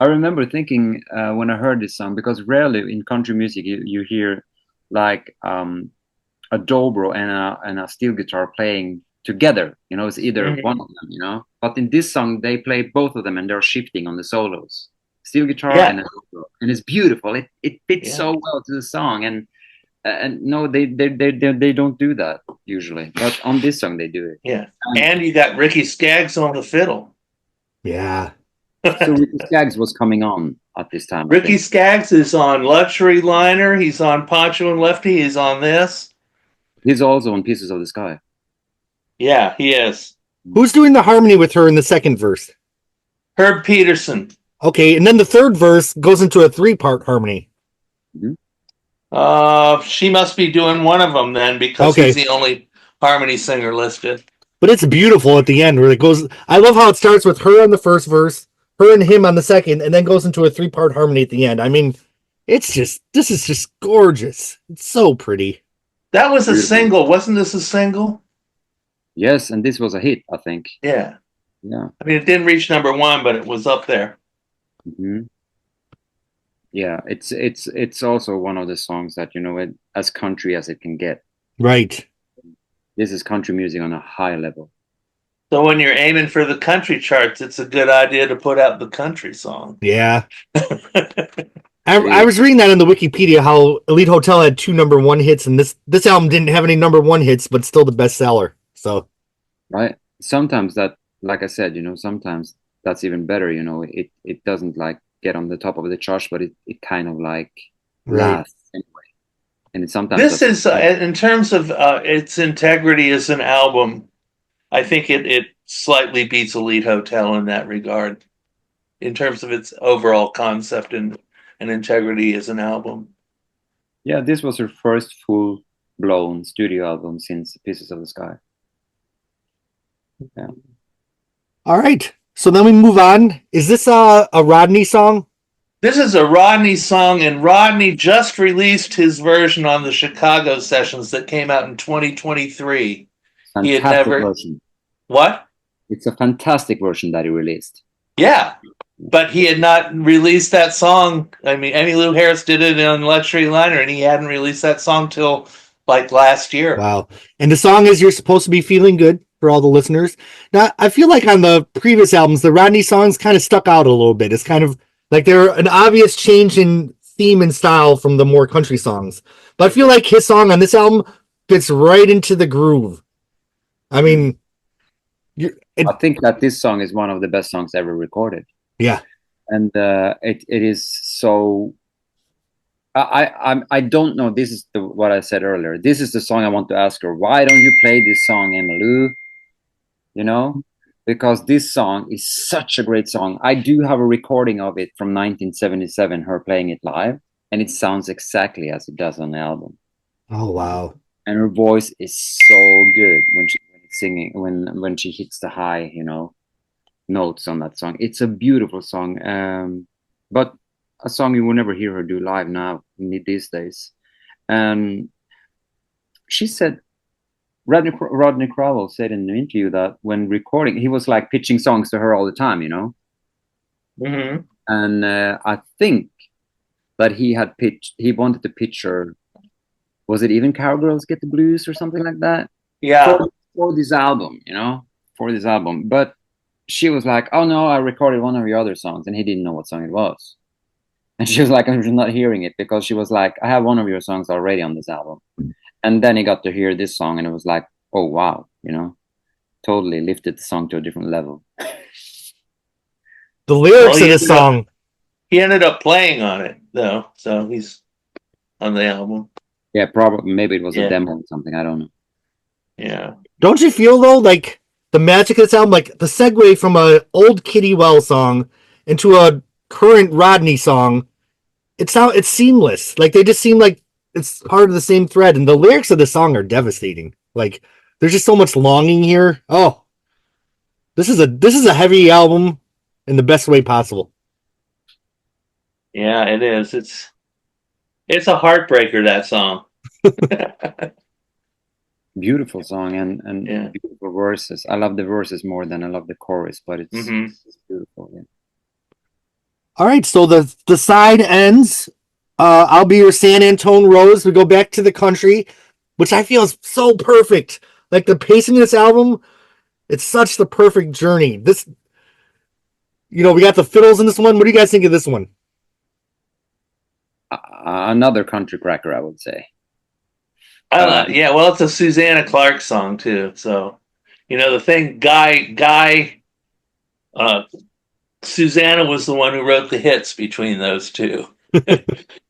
I remember thinking when I heard this song, because rarely in country music you hear like a dobro and a steel guitar playing together. You know, it's either one of them. You know, but in this song they play both of them and they're shifting on the solos. Steel guitar and a dobro, and it's beautiful. It fits so well to the song, and no, they don't do that usually, but on this song they do it. Yeah, and you got Ricky Skaggs on the fiddle. Yeah. So Ricky Skaggs was coming on at this time. Ricky Skaggs is on Luxury Liner. He's on Poncho and Lefty. He's on this. He's also on Pieces of the Sky. Yeah, he is. Who's doing the harmony with her in the second verse? Herb Peterson. Okay, and then the third verse goes into a 3-part harmony. She must be doing one of them then, because he's the only harmony singer listed. But it's beautiful at the end where it goes. I love how it starts with her on the first verse, her and him on the second, and then goes into a 3-part harmony at the end. I mean, this is just gorgeous. It's so pretty. That was a single. Wasn't this a single? Yes, and this was a hit, I think. Yeah. Yeah. I mean, it didn't reach #1, but it was up there. Yeah, it's also one of the songs that, you know, as country as it can get. Right. This is country music on a high level. So when you're aiming for the country charts, it's a good idea to put out the country song. Yeah. I was reading that in the Wikipedia how Elite Hotel had 2 #1 hits, and this album didn't have any #1 hits, but still the bestseller. So, right. Sometimes that, like I said, you know, sometimes that's even better. You know, it doesn't like get on the top of the charts, but it kind of like lasts anyway. And it sometimes this is in terms of its integrity as an album, I think it slightly beats Elite Hotel in that regard, in terms of its overall concept and integrity as an album. Yeah, this was her first full-blown studio album since Pieces of the Sky. Yeah. All right. So then we move on. Is this a Rodney song? This is a Rodney song, and Rodney just released his version on the Chicago sessions that came out in 2023. Fantastic version. What? It's a fantastic version that he released. Yeah, but he had not released that song. I mean, Emmylou Harris did it on Luxury Liner, and he hadn't released that song till like last year. Wow. And the song is You're Supposed to Be Feeling Good for all the listeners. Now, I feel like on the previous albums, the Rodney songs kind of stuck out a little bit. It's kind of like they're an obvious change in theme and style from the more country songs. But I feel like his song on this album fits right into the groove. I mean, I think that this song is one of the best songs ever recorded. Yeah. And it is so... I don't know. This is what I said earlier. This is the song I want to ask her. Why don't you play this song, Emmylou? You know, because this song is such a great song. I do have a recording of it from 1977, her playing it live, and it sounds exactly as it does on the album. Oh wow! And her voice is so good when she's singing, when she hits the high, you know, notes on that song. It's a beautiful song, but a song you will never hear her do live now these days. And she said Rodney Crowell said in an interview that when recording, he was like pitching songs to her all the time, you know. Mm-hmm. And I think that he wanted to pitch her. Was it Even Cowgirls Get the Blues or something like that? Yeah. For this album, you know, for this album. But she was like, "Oh no, I recorded one of your other songs," and he didn't know what song it was. And she was like, "I'm not hearing it," because she was like, "I have one of your songs already on this album." And then he got to hear this song, and it was like, "Oh wow," you know, totally lifted the song to a different level. The lyrics Well, of this song. He ended up playing on it though, so he's on the album. Yeah, probably maybe it was a demo or something. I don't know. Yeah. Don't you feel though like the magic of this album, like the segue from a old Kitty Well song into a current Rodney song? It's seamless. Like they just seem like it's part of the same thread, and the lyrics of the song are devastating. Like there's just so much longing here. Oh, this is a heavy album in the best way possible. Yeah, it is. It's a heartbreaker, that song. Beautiful song and beautiful verses. I love the verses more than I love the chorus, but it's beautiful. Yeah. All right, so the side ends. I'll Be Your San Antone Rose. We go back to the country, which I feel is so perfect. Like the pacing of this album, it's such the perfect journey. This, you know, we got the fiddles in this one. What do you guys think of this one? Another country cracker, I would say. Yeah, well, it's a Susanna Clark song too. So, you know, the thing, Susanna was the one who wrote the hits between those two.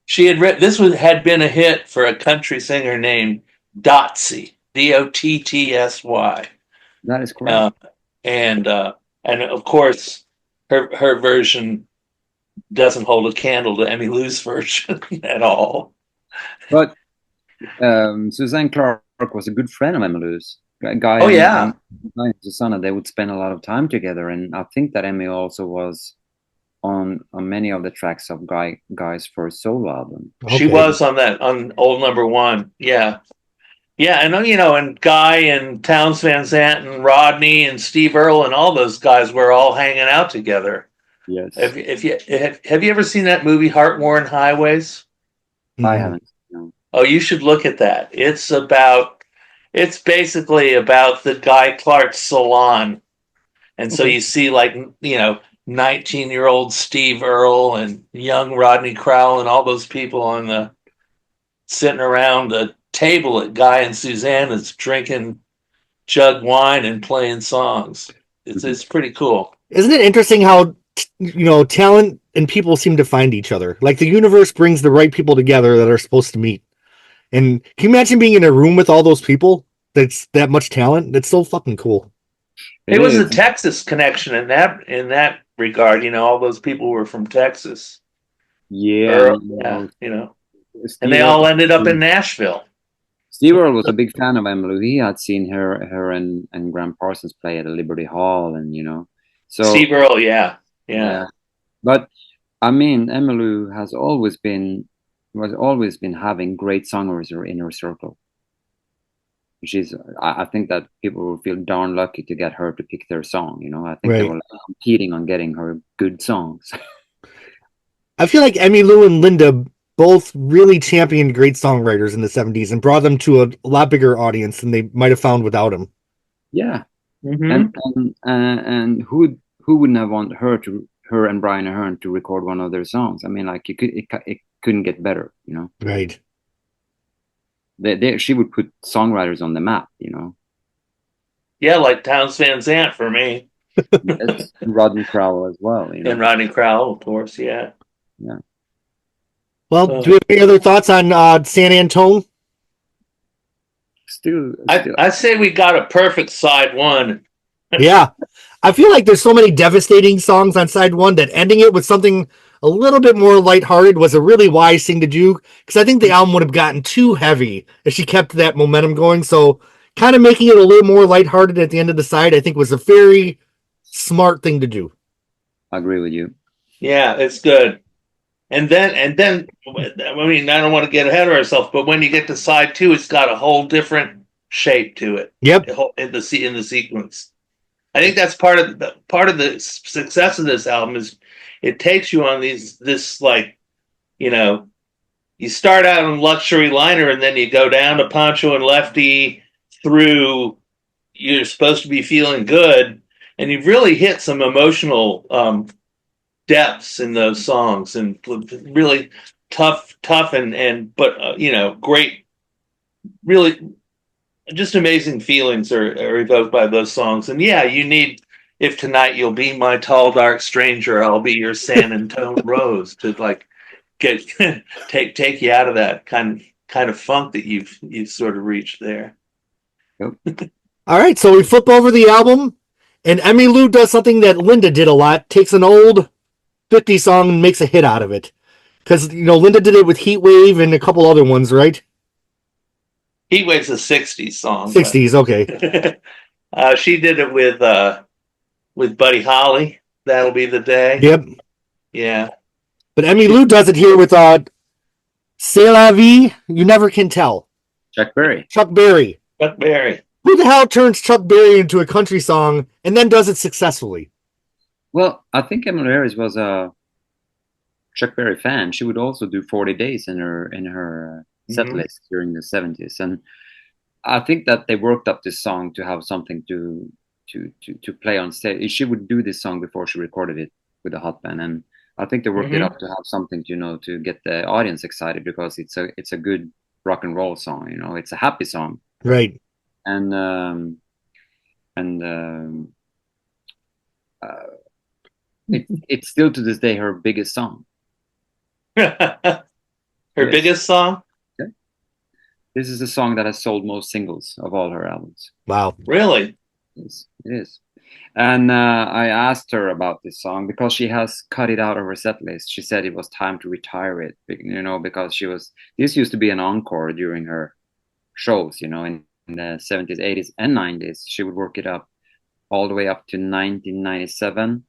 She had written, had been a hit for a country singer named Dotsy, Dottsy. That is correct. And of course, her version doesn't hold a candle to Emmylou's version at all. But Suzanne Clark was a good friend of Emmylou's. Guy and Susanna, they would spend a lot of time together, and I think that Emmy also was on many of the tracks of Guy's first solo album. Okay. She was on Old Number One. Yeah. Yeah, and you know, and Guy and Townes Van Zandt and Rodney and Steve Earle and all those guys were all hanging out together. Yes. Have you ever seen that movie Heart-Worn Highways? I haven't. No. Oh, you should look at that. It's basically about the Guy Clark salon. And so you see, like, you know, 19-year-old Steve Earle and young Rodney Crowell and all those people sitting around the table at Guy and Susanna's drinking jug wine and playing songs. It's pretty cool. Isn't it interesting how, you know, talent and people seem to find each other? Like the universe brings the right people together that are supposed to meet. And can you imagine being in a room with all those people that's that much talent? That's so fucking cool. It was a Texas connection in that regard. You know, all those people were from Texas. Yeah. You know, and they all ended up in Nashville. Steve Earle was a big fan of Emmylou. He had seen her and Graham Parsons play at the Liberty Hall, and you know, so Steve Earle, yeah. But I mean, Emmylou has always been having great songwriters in her circle. I think that people will feel darn lucky to get her to pick their song. You know, I think they were competing on getting her good songs. I feel like Emmylou and Linda both really championed great songwriters in the 70s and brought them to a lot bigger audience than they might have found without them. Yeah. And who wouldn't have wanted her and Brian Aherne to record one of their songs? I mean, like it couldn't get better, you know. Right. She would put songwriters on the map, you know. Yeah, like Townes Van Zandt for me. Yes, Rodney Crowell as well, you know. And Rodney Crowell, of course, yeah. Yeah. Well, do you have any other thoughts on San Antone? Still. I'd say we got a perfect side one. Yeah. I feel like there's so many devastating songs on side one that ending it with something a little bit more lighthearted was a really wise thing to do, because I think the album would have gotten too heavy if she kept that momentum going. So kind of making it a little more lighthearted at the end of the side, I think was a very smart thing to do. I agree with you. Yeah, it's good. And then, I mean, I don't want to get ahead of ourselves, but when you get to side two, it's got a whole different shape to it. Yep. In the sequence. I think that's part of the success of this album is it takes you on this like, you know, you start out on Luxury Liner and then you go down to Poncho and Lefty through You're Supposed to Be Feeling Good, and you've really hit some emotional depths in those songs, and really tough and but you know, great, really just amazing feelings are evoked by those songs. And yeah, you need If Tonight You'll Be My Tall Dark Stranger, I'll Be Your San Antone Rose to like get take you out of that kind of funk that you've sort of reached there. Yep. All right, so we flip over the album, and Emmylou does something that Linda did a lot: takes an old '50s song and makes a hit out of it. Because you know Linda did it with Heat Wave and a couple other ones, right? Heat Wave's a '60s song. '60s, okay. She did it with Buddy Holly. That'll Be the Day. Yep. Yeah. But Emmylou does it here with C'est la vie, You Never Can Tell. Chuck Berry. Chuck Berry. Chuck Berry. Who the hell turns Chuck Berry into a country song and then does it successfully? Well, I think Emmylou Harris was a Chuck Berry fan. She would also do 40 Days in her set list during the 70s, and I think that they worked up this song to have something to play on stage. She would do this song before she recorded it with a hot band, and I think they worked it up to have something, you know, to get the audience excited, because it's a good rock and roll song. You know, it's a happy song, right? And it's still to this day her biggest song. Her biggest song? Okay. This is a song that has sold most singles of all her albums. Wow. Really? Yes, it is. And I asked her about this song because she has cut it out of her set list. She said it was time to retire it, you know, because this used to be an encore during her shows, you know, in the 70s, 80s, and 90s. She would work it up all the way up to 1997.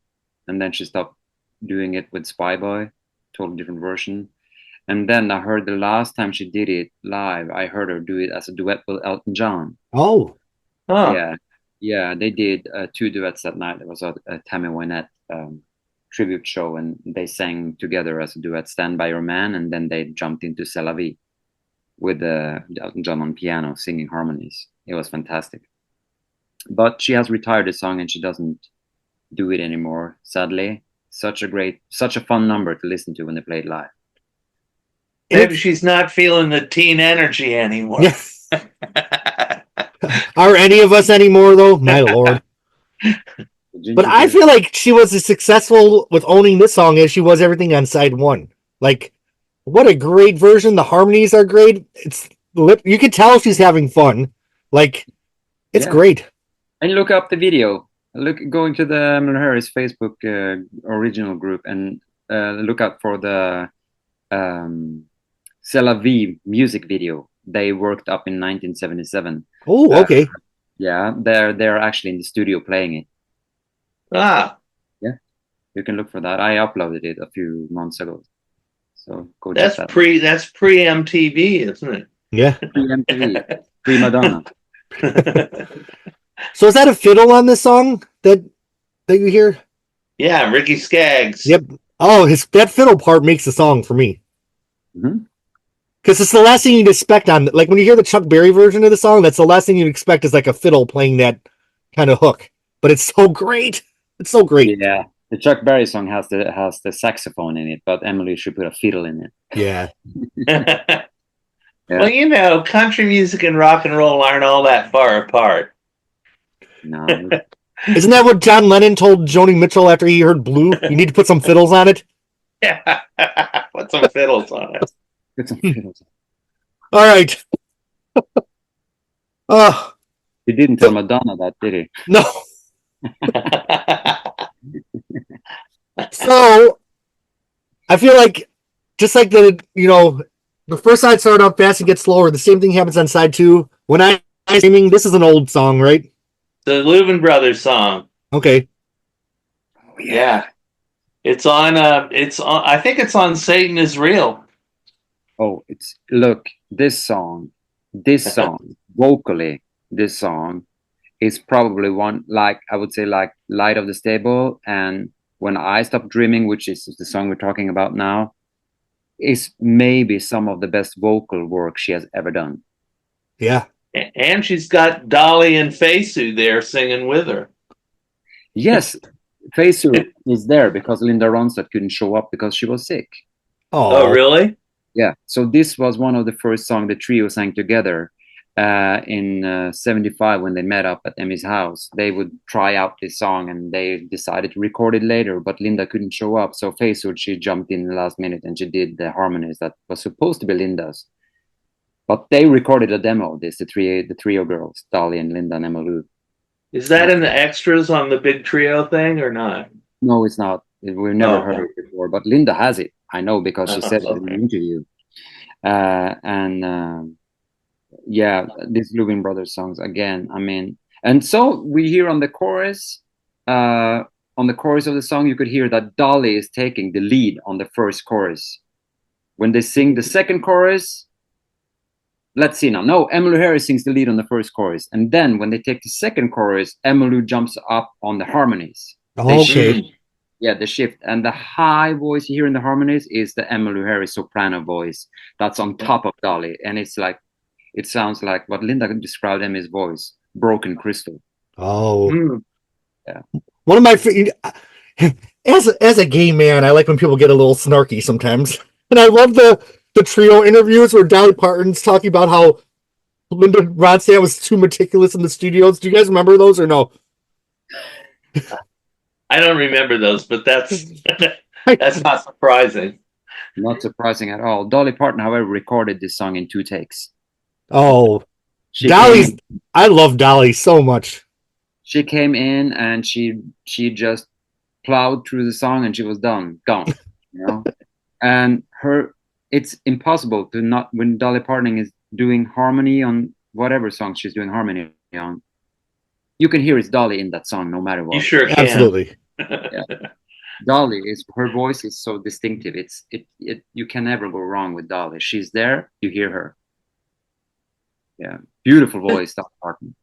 And then she stopped doing it with Spy Boy, totally different version. And then I heard the last time she did it live, I heard her do it as a duet with Elton John. Oh. Huh. Yeah, they did 2 duets that night. It was a Tammy Wynette tribute show, and they sang together as a duet, Stand By Your Man, and then they jumped into C'est la vie with Elton John on piano singing harmonies. It was fantastic. But she has retired the song and she doesn't do it anymore, sadly. Such a fun number to listen to when they play it live. Maybe she's not feeling the teen energy anymore. Yeah. Are any of us anymore, though? My lord. But I feel like she was as successful with owning this song as she was everything on side one. Like, what a great version. The harmonies are great. You can tell she's having fun. Like, it's great. And look up the video. Going to the Emmylou Harris Facebook original group and look out for the C'est la vie music video. They worked up in 1977. Oh, okay. Yeah, they're actually in the studio playing it. Ah. Yeah, you can look for that. I uploaded it a few months ago. So go that's check that out. That's pre MTV, isn't it? Yeah. Pre MTV, pre Madonna. So is that a fiddle on this song that you hear? Yeah, Ricky Skaggs. Yep. Oh, that fiddle part makes the song for me. Because it's the last thing you'd expect on, like when you hear the Chuck Berry version of the song, that's the last thing you'd expect is like a fiddle playing that kind of hook. But it's so great. It's so great. Yeah, the Chuck Berry song has the saxophone in it, but Emmylou should put a fiddle in it. Yeah. Yeah. Well, you know, country music and rock and roll aren't all that far apart. No. Isn't that what John Lennon told Joni Mitchell after he heard Blue? You need to put some fiddles on it? Yeah. Put some fiddles on it. Put some fiddles. All right. He didn't tell Madonna that, did he? No. So, I feel like, just like the first side started off fast and gets slower, the same thing happens on side 2. When I'm singing, this is an old song, right? The Louvin Brothers song. Okay. Oh, yeah. It's on I think it's on Satan Is Real. Oh, look, this song vocally this song is probably one, like I would say, like Light of the Stable and When I Stop Dreaming, which is the song we're talking about now, is maybe some of the best vocal work she has ever done. Yeah. And she's got Dolly and Feisu there singing with her. Yes, Feisu is there because Linda Ronstadt couldn't show up because she was sick. Oh, really? Yeah, so this was one of the first songs the trio sang together in 75 when they met up at Emmy's house. They would try out this song and they decided to record it later, but Linda couldn't show up. So Feisu, she jumped in the last minute and she did the harmonies that was supposed to be Linda's. But they recorded a demo, the trio girls, Dolly and Linda and Emmylou. Is that in the extras on the big trio thing or not? No, it's not. We've never heard it before, but Linda has it. I know because she said it in an interview. Yeah, these Lubin Brothers songs again. I mean, and so we hear on the chorus of the song, you could hear that Dolly is taking the lead on the first chorus. When they sing the second chorus, let's see now. No, Emmylou Harris sings the lead on the first chorus, and then when they take the second chorus, Emmylou jumps up on the harmonies. Okay. Yeah, the shift, and the high voice you hear in the harmonies is the Emmylou Harris soprano voice that's on top of Dolly, and it's like, it sounds like what Linda described Emmy's voice, broken crystal. Oh. Yeah. One of my as a gay man, I like when people get a little snarky sometimes, and I love the trio interviews where Dolly Parton's talking about how Linda Ronstadt was too meticulous in the studios. Do you guys remember those or no? I don't remember those, but that's not surprising. Not surprising at all. Dolly Parton, however, recorded this song in 2 takes. Oh, Dolly's. I love Dolly so much. She came in and she just plowed through the song and she was gone, you know. And it's impossible to not, when Dolly Parton is doing harmony on whatever song she's doing harmony on, you can hear it's Dolly in that song no matter what. You sure can. Absolutely. Yeah. Dolly her voice is so distinctive. You can never go wrong with Dolly. She's there, you hear her. Yeah, beautiful voice, Dolly Parton.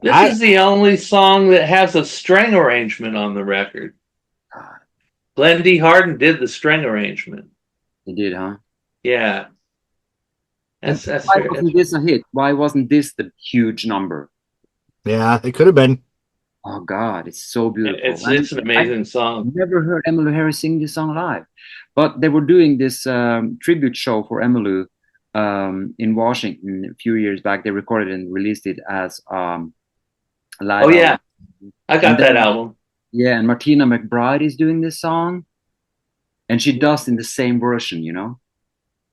This is the only song that has a string arrangement on the record. Glenn D. Hardin did the string arrangement. He did, huh? Yeah. Why wasn't this a hit? Why wasn't this the huge number? Yeah, it could have been. Oh God, it's so beautiful. It's an amazing song. I've never heard Emmylou Harris sing this song live, but they were doing this tribute show for Emmylou in Washington a few years back. They recorded and released it as live. Oh yeah, album. I got that album. Yeah, and Martina McBride is doing this song, and she does in the same version, you know,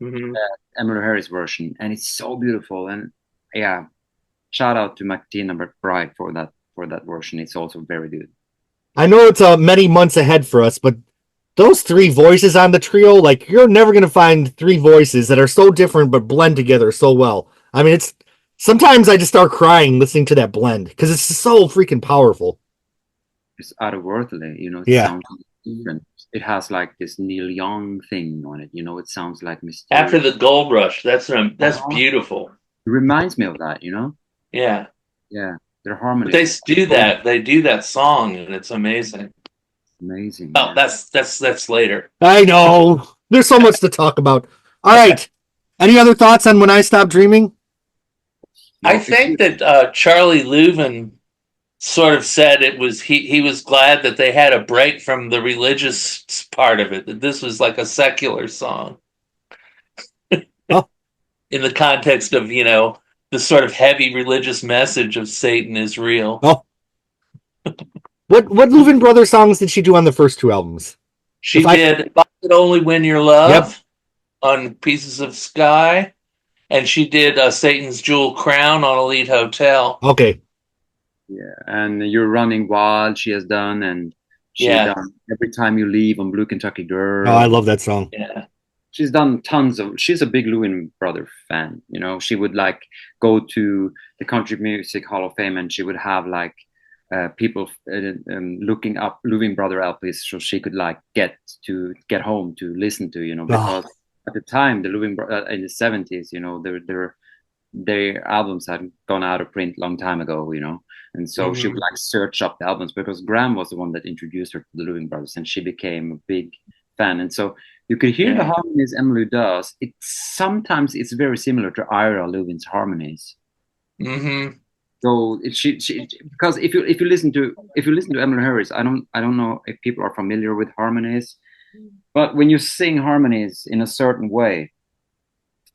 Emmylou Harris version, and it's so beautiful. And yeah, shout out to Martina McBride for that version. It's also very good. I know it's many months ahead for us, but those 3 voices on the trio, like, you're never going to find 3 voices that are so different but blend together so well. I mean, sometimes I just start crying listening to that blend because it's so freaking powerful. It's otherworldly, you know. It sounds different. It has like this Neil Young thing on it, you know. It sounds like mysterious. After the Gold Rush, that's beautiful. It reminds me of that, you know. Yeah. Their harmony. They do that. They do that song, and it's amazing. Amazing. Oh, that's later. I know. There's so much to talk about. All right. Any other thoughts on When I Stop Dreaming? I think that Charlie Louvin sort of said it was he was glad that they had a break from the religious part of it. That this was like a secular song. Oh. In the context of, you know, the sort of heavy religious message of Satan is real. Oh. What Louvin Brothers songs did she do on the first 2 albums? She did "If I Could Only Win Your Love" on Pieces of Sky, and she did Satan's Jewel Crown on Elite Hotel. Okay. Yeah, and You're Running Wild she has done, and she's done Every Time You Leave on Blue Kentucky Girl. Oh, I love that song. Yeah. She's done tons of. She's a big Louvin brother fan. You know, she would like go to the Country Music Hall of Fame, and she would have like people looking up Louvin brother LPs, so she could like get home to listen to. You know, because at the time the Louvin in the 70s, you know, their albums had gone out of print long time ago, you know. And so she would like search up the albums because Graham was the one that introduced her to the Louvin Brothers, and she became a big fan. And so you could hear the harmonies Emmylou does. Sometimes it's very similar to Ira Lewin's harmonies. Mm-hmm. So she because if you listen to Emmylou Harris, I don't know if people are familiar with harmonies, but when you sing harmonies in a certain way,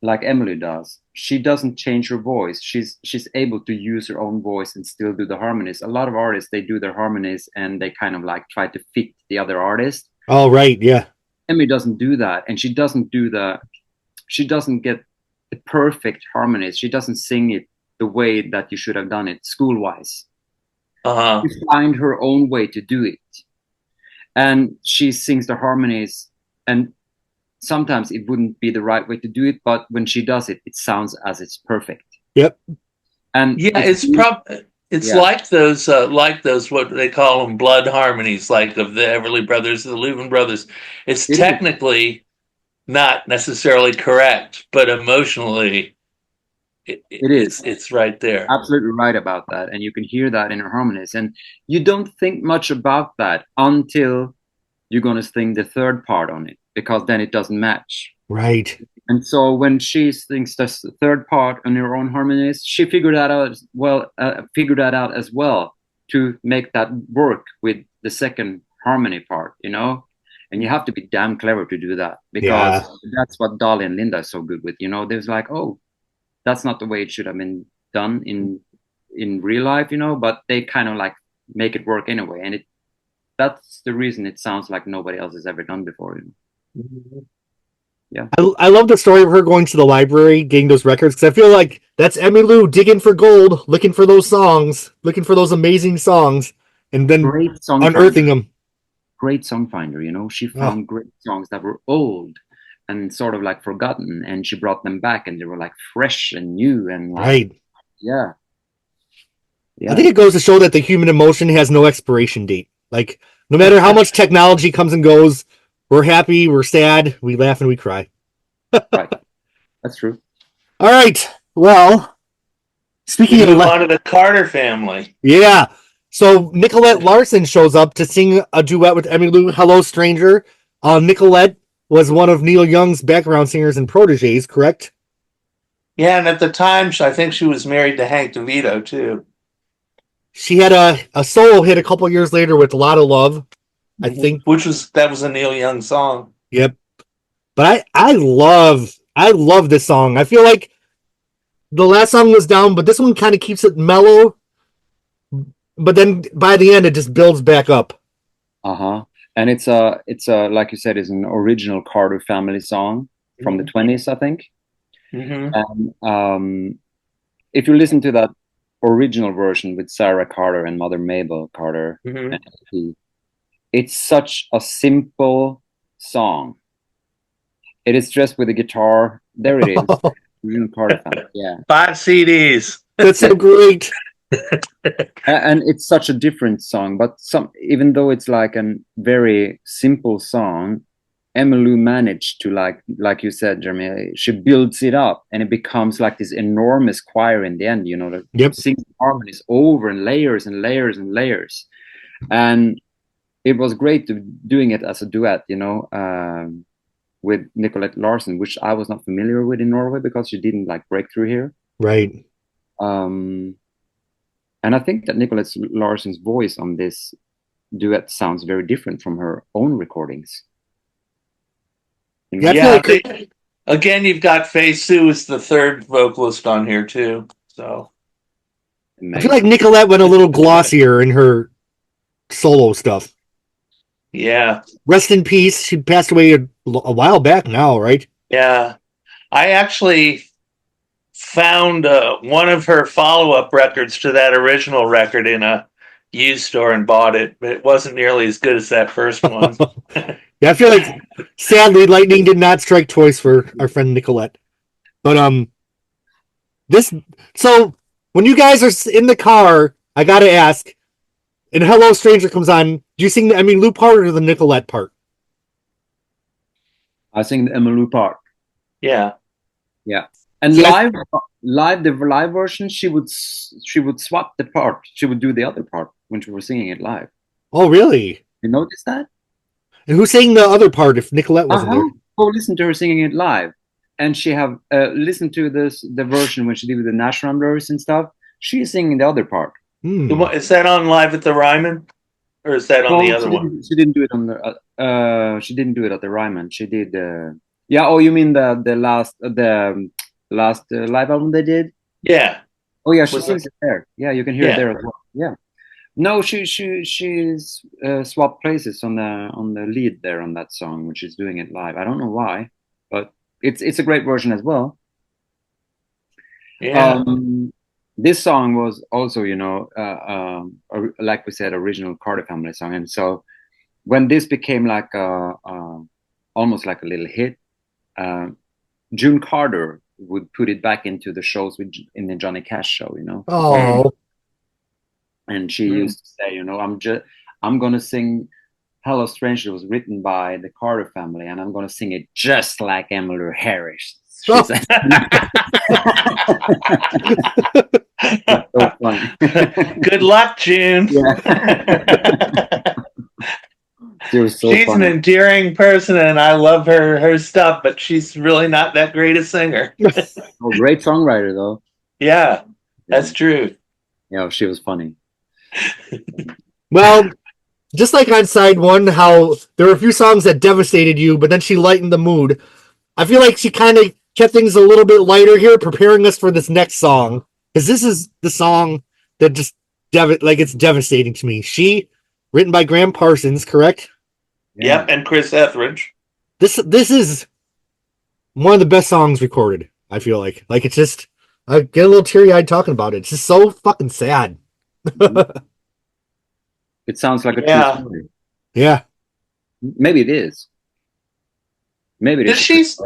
like Emmylou does, she doesn't change her voice. She's able to use her own voice and still do the harmonies. A lot of artists, they do their harmonies and they kind of like try to fit the other artist. Oh, right, yeah. Emmylou doesn't do that, and she doesn't get the perfect harmonies. She doesn't sing it the way that you should have done it school-wise. She find her own way to do it, and she sings the harmonies, and sometimes it wouldn't be the right way to do it, but when she does it, it sounds as it's perfect. Yep. And yeah, it's like those what they call them blood harmonies, like of the Everly Brothers, the Louvin Brothers. It's technically not necessarily correct, but emotionally it is. It's right there. Absolutely right about that, and you can hear that in her harmonies, and you don't think much about that until you're going to sing the third part on it, because then it doesn't match. Right. And so when she sings the third part on her own harmonies, she figured that out as well to make that work with the second harmony part, you know. And you have to be damn clever to do that, because that's what Dolly and Linda is so good with, you know. There's like, oh, that's not the way it should have been done in real life, you know, but they kind of like make it work anyway, and that's the reason it sounds like nobody else has ever done before, you know? Mm-hmm. Yeah, I love the story of her going to the library, getting those records, because I feel like that's Emmylou digging for gold, looking for those songs, looking for those amazing songs, and then unearthing them. Great song finder, you know. She found great songs that were old and sort of like forgotten, and she brought them back, and they were like fresh and new and like, right. Yeah. I think it goes to show that the human emotion has no expiration date. Like, no matter how much technology comes and goes, we're happy, we're sad, we laugh, and we cry. Right. That's true. All right. Well, speaking of the Carter family. Yeah. So Nicolette Larson shows up to sing a duet with Emmylou, Hello Stranger. Nicolette was one of Neil Young's background singers and proteges, correct? Yeah, and at the time, I think she was married to Hank DeVito, too. She had a solo hit a couple years later with A Lot of Love, I think. That was a Neil Young song. Yep. But I love this song. I feel like the last song was down, but this one kind of keeps it mellow. But then by the end, it just builds back up. And it's like you said, it's an original Carter family song from the 20s, I think. Mm-hmm. And if you listen to that original version with Sarah Carter and Mother Mabel Carter, it's such a simple song. It is just with a guitar. There it is. Original Carter family. Yeah. 5 CDs. That's so great. And it's such a different song, but even though it's like a very simple song, Emmylou managed to like you said, Jeremy, she builds it up and it becomes like this enormous choir in the end, you know, that sings harmonies over and layers and layers and layers. And it was great doing it as a duet, you know, with Nicolette Larson, which I was not familiar with in Norway because she didn't like break through here. Right. And I think that Nicolette Larson's voice on this duet sounds very different from her own recordings. Yeah. Again, you've got Faye Sue as the third vocalist on here too. So I feel like Nicolette went a little glossier in her solo stuff. Yeah. Rest in peace. She passed away a while back now, right? Yeah. I actually found one of her follow-up records to that original record in a used store and bought it, but it wasn't nearly as good as that first one. Yeah, I feel like sadly lightning did not strike twice for our friend Nicolette. But so when you guys are in the car, I gotta ask, and Hello Stranger comes on, do you sing the Emmylou part or the Nicolette part? I sing the Emmylou part. Yeah. Yeah. And live, the live version, she would swap the part. She would do the other part when she was singing it live. Oh, really? You notice that? And who sang the other part if Nicolette wasn't there? Go listen to her singing it live, and she have listened to the version when she did with the National Ramblers and stuff. She's singing the other part. Is that on Live at the Ryman, or is that on the other one? She didn't do it on the. She didn't do it at the Ryman. She did. Yeah. Oh, you mean the last live album they did? Yeah. Oh yeah, she sings it there. Yeah, you can hear it there as well. Yeah. No, she's swapped places on the lead there on that song when she's doing it live. I don't know why, but it's a great version as well. Yeah. This song was also, like we said, original Carter family song, and so when this became like almost like a little hit, June Carter would put it back into the shows in the Johnny Cash show, Oh. And she used to say, I'm gonna sing Hello Stranger. It was written by the Carter family, and I'm gonna sing it just like Emmylou Harris. She said. So funny. Good luck, June. Yeah. She's funny. An endearing person, and I love her stuff, but she's really not that great a singer. Oh, great songwriter, though. Yeah, that's true. Yeah, she was funny. Well, just like on side one, how there were a few songs that devastated you, but then she lightened the mood. I feel like she kind of kept things a little bit lighter here, preparing us for this next song. Because this is the song that just, it's devastating to me. She, written by Graham Parsons, correct? Yeah. Yep, and Chris Etheridge. This is one of the best songs recorded, I feel like. Like, it's just, I get a little teary-eyed talking about it. It's just so fucking sad. It sounds like a true story. Yeah. Maybe it is. Maybe it is.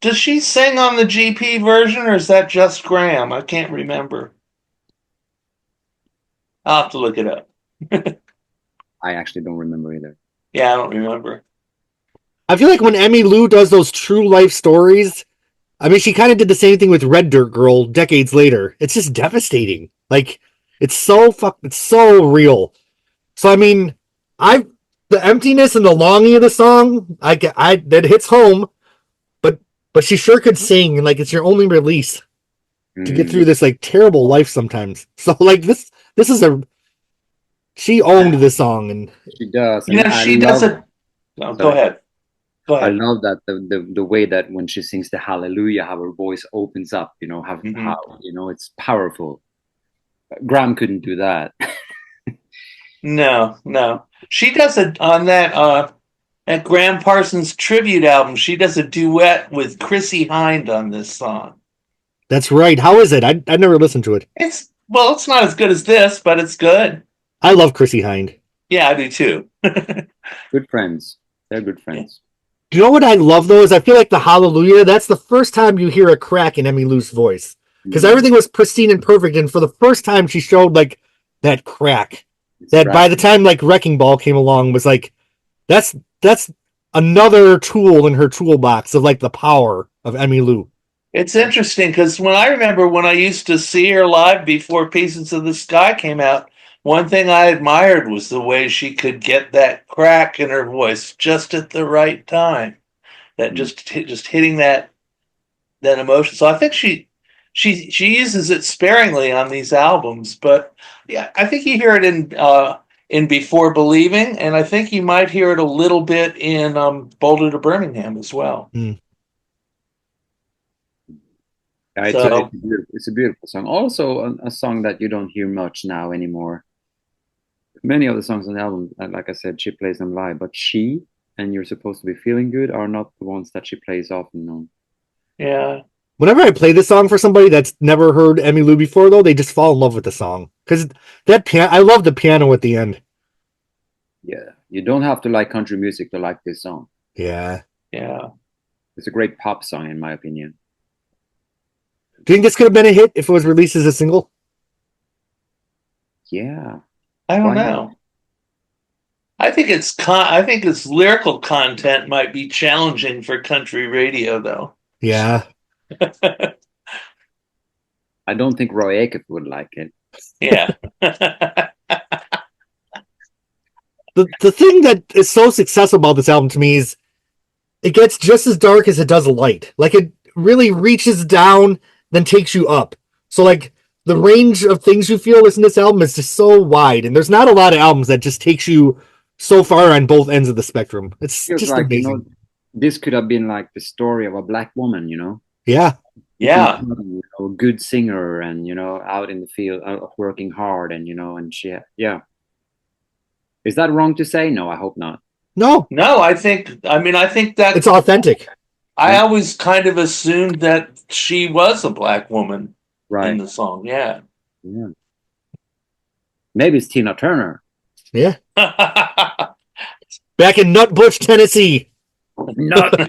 Does she sing on the GP version, or is that just Graham? I can't remember. I'll have to look it up. I actually don't remember either. Yeah, I don't remember. I feel like when Emmylou does those true life stories, I mean, she kind of did the same thing with Red Dirt Girl decades later. It's just devastating. Like, it's so real. So, I mean, the emptiness and the longing of the song, that hits home, but she sure could sing, and like it's your only release to get through this like terrible life sometimes. So like this is she owned this song, and she does. She does it. No, go ahead. I love that the way that when she sings the Hallelujah, how her voice opens up. How it's powerful. Graham couldn't do that. No. She does it on that at Graham Parsons tribute album. She does a duet with Chrissie Hynde on this song. That's right. How is it? I never listened to it. It's not as good as this, but it's good. I love Chrissie Hynde. Yeah, I do too. Good friends. They're good friends. Do you know what I love though? Is I feel like the Hallelujah, that's the first time you hear a crack in Emmylou's voice. Because everything was pristine and perfect, and for the first time she showed like that crack. By the time like Wrecking Ball came along was like that's another tool in her toolbox of like the power of Emmylou. It's interesting because when I used to see her live before Pieces of the Sky came out, one thing I admired was the way she could get that crack in her voice just at the right time. That just hitting that emotion. So I think she uses it sparingly on these albums, but yeah, I think you hear it in Before Believing, and I think you might hear it a little bit in Boulder to Birmingham as well. Yeah, it's a beautiful song. Also, a song that you don't hear much now anymore. Many of the songs on the album, like I said, she plays them live, but She and You're Supposed to Be Feeling Good are not the ones that she plays often on. Yeah. Whenever I play this song for somebody that's never heard Emmylou before, though, they just fall in love with the song. Because I love the piano at the end. Yeah, you don't have to like country music to like this song. Yeah. It's a great pop song, in my opinion. Do you think this could have been a hit if it was released as a single? Yeah. I don't know. I think its lyrical content might be challenging for country radio, though. Yeah. I don't think Roy Acuff would like it. Yeah. The thing that is so successful about this album to me is it gets just as dark as it does light. Like it really reaches down, then takes you up. So like the range of things you feel listening to this album is just so wide, and there's not a lot of albums that just takes you so far on both ends of the spectrum. It's Feels just like, amazing. this could have been like the story of a black woman, Yeah. Yeah. A good singer and, out in the field, working hard and, and she, yeah. Is that wrong to say? No, I hope not. No, No, I think that it's authentic. I always kind of assumed that she was a black woman in Right. the song. Yeah. Yeah. Maybe it's Tina Turner. Yeah. Back in Nutbush, Tennessee. Nutbush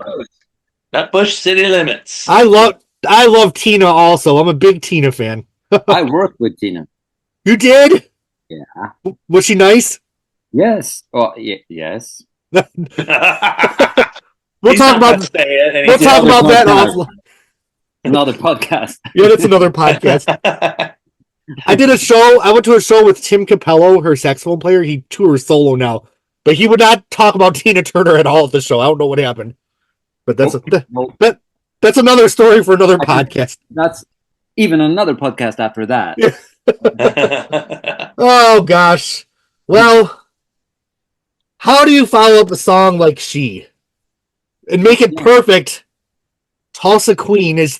City Limits. I love Tina also. I'm a big Tina fan. I worked with Tina. You did? Yeah. Was she nice? Yes. Oh, yes. We'll He's talk not about gonna say it, and we'll he's talk the about that podcast. offline. Another podcast. Yeah, that's another podcast. I did a show. I went to a show with Tim Capello, her saxophone player. He tours solo now, but he would not talk about Tina Turner at all at the show. I don't know what happened, but that's another story for another podcast. That's even another podcast after that. Oh gosh. Well, how do you follow up a song like She and make it perfect? Tulsa Queen is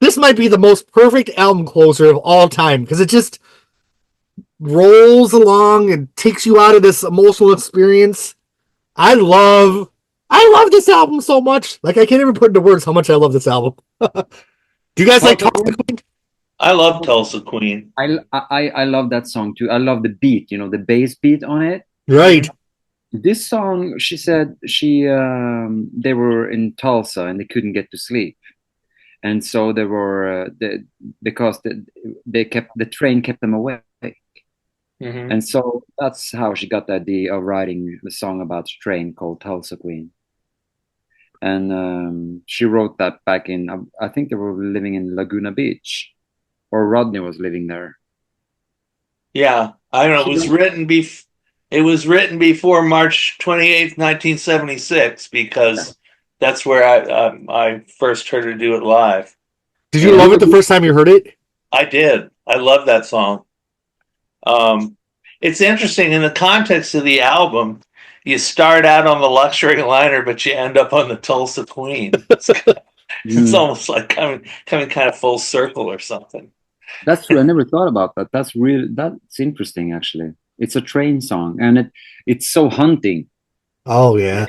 this might be the most perfect album closer of all time because it just rolls along and takes you out of this emotional experience. I love this album so much. Like I can't even put into words how much I love this album. Do you guys like Tulsa Queen? I love Tulsa Queen. I love that song too. I love the beat, the bass beat on it. Right. This song, she said they were in Tulsa and they couldn't get to sleep, and so they were because the train kept them awake, and so that's how she got the idea of writing the song about the train called Tulsa Queen. And she wrote that back in I think they were living in Laguna Beach, or Rodney was living there. Yeah, I don't know. It was written before March 28th, 1976, because that's where I first heard her do it live. Did you love it the first time you heard it? I did. I love that song. It's interesting in the context of the album. You start out on the Luxury Liner, but you end up on the Tulsa Queen. It's almost like coming kind of full circle or something. That's true. I never thought about that. That's interesting, actually. It's a train song, and it's so haunting. Oh yeah.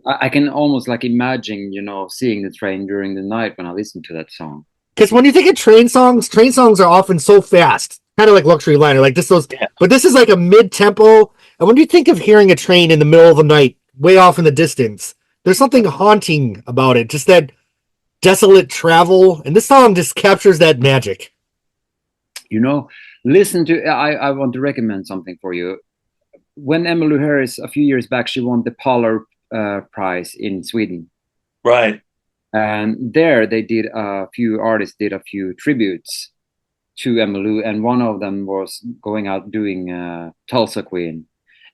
I can almost like imagine, seeing the train during the night when I listen to that song. Because when you think of train songs are often so fast, kind of like Luxury Liner, like this was. Yeah. But this is like a mid-tempo. And when you think of hearing a train in the middle of the night, way off in the distance, there's something haunting about it. Just that desolate travel, and this song just captures that magic. Listen to. I want to recommend something for you. When Emmylou Harris a few years back, she won the Polar Prize in Sweden. Right. And there they did a few artists did a few tributes to Emmylou, and one of them was going out doing Tulsa Queen.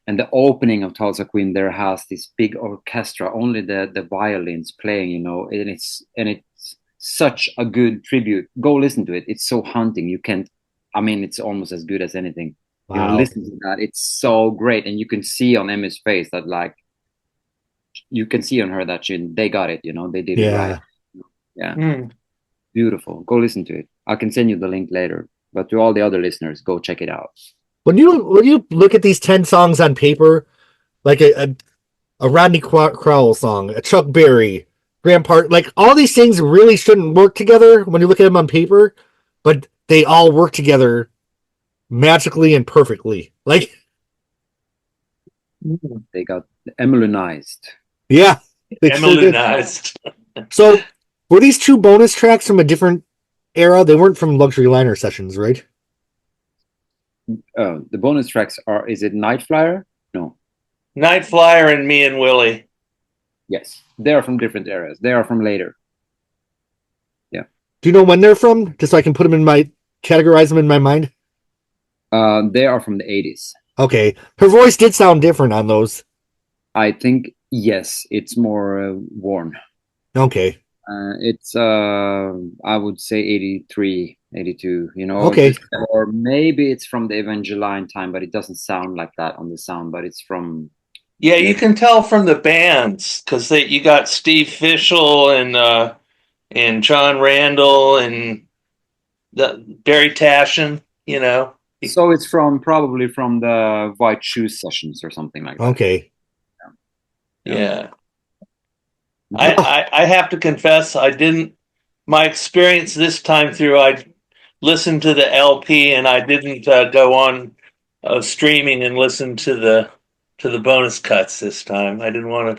And the opening of Tulsa Queen there has this big orchestra, only the violins playing, and it's such a good tribute. Go listen to it. It's so haunting. You can't. I mean, it's almost as good as anything. Wow. Listen to that. It's so great, and you can see on Emmy's face that, like, you can see on her that they got it. They did it right. Yeah, beautiful. Go listen to it. I can send you the link later. But to all the other listeners, go check it out. When you look at these 10 songs on paper, like a Rodney Crowell song, a Chuck Berry, Graham Park, like all these things really shouldn't work together when you look at them on paper, but they all work together magically and perfectly. Like they got Emmylou-nized. Yeah. Emmylou-nized. So were these two bonus tracks from a different era? They weren't from Luxury Liner sessions, right? The bonus tracks is it Night Flyer? No. Night Flyer and Me and Willie. Yes. They are from different eras. They are from later. Yeah. Do you know when they're from? Just so I can put them in my categorize them in my mind? They are from the 80s. Okay. Her voice did sound different on those. I think, yes, it's more worn. Okay. It's I would say 83, 82, you know. Okay. Or maybe it's from the Evangeline time, but it doesn't sound like that on the sound, but it's from... Yeah, you can tell from the bands because you got Steve Fischel and John Randall and Barry Tashin, you know. So it's probably from the White Shoes sessions or something like that. Okay. Yeah. I have to confess, my experience this time through, I listened to the LP and I didn't go on streaming and listen to the bonus cuts this time. I didn't want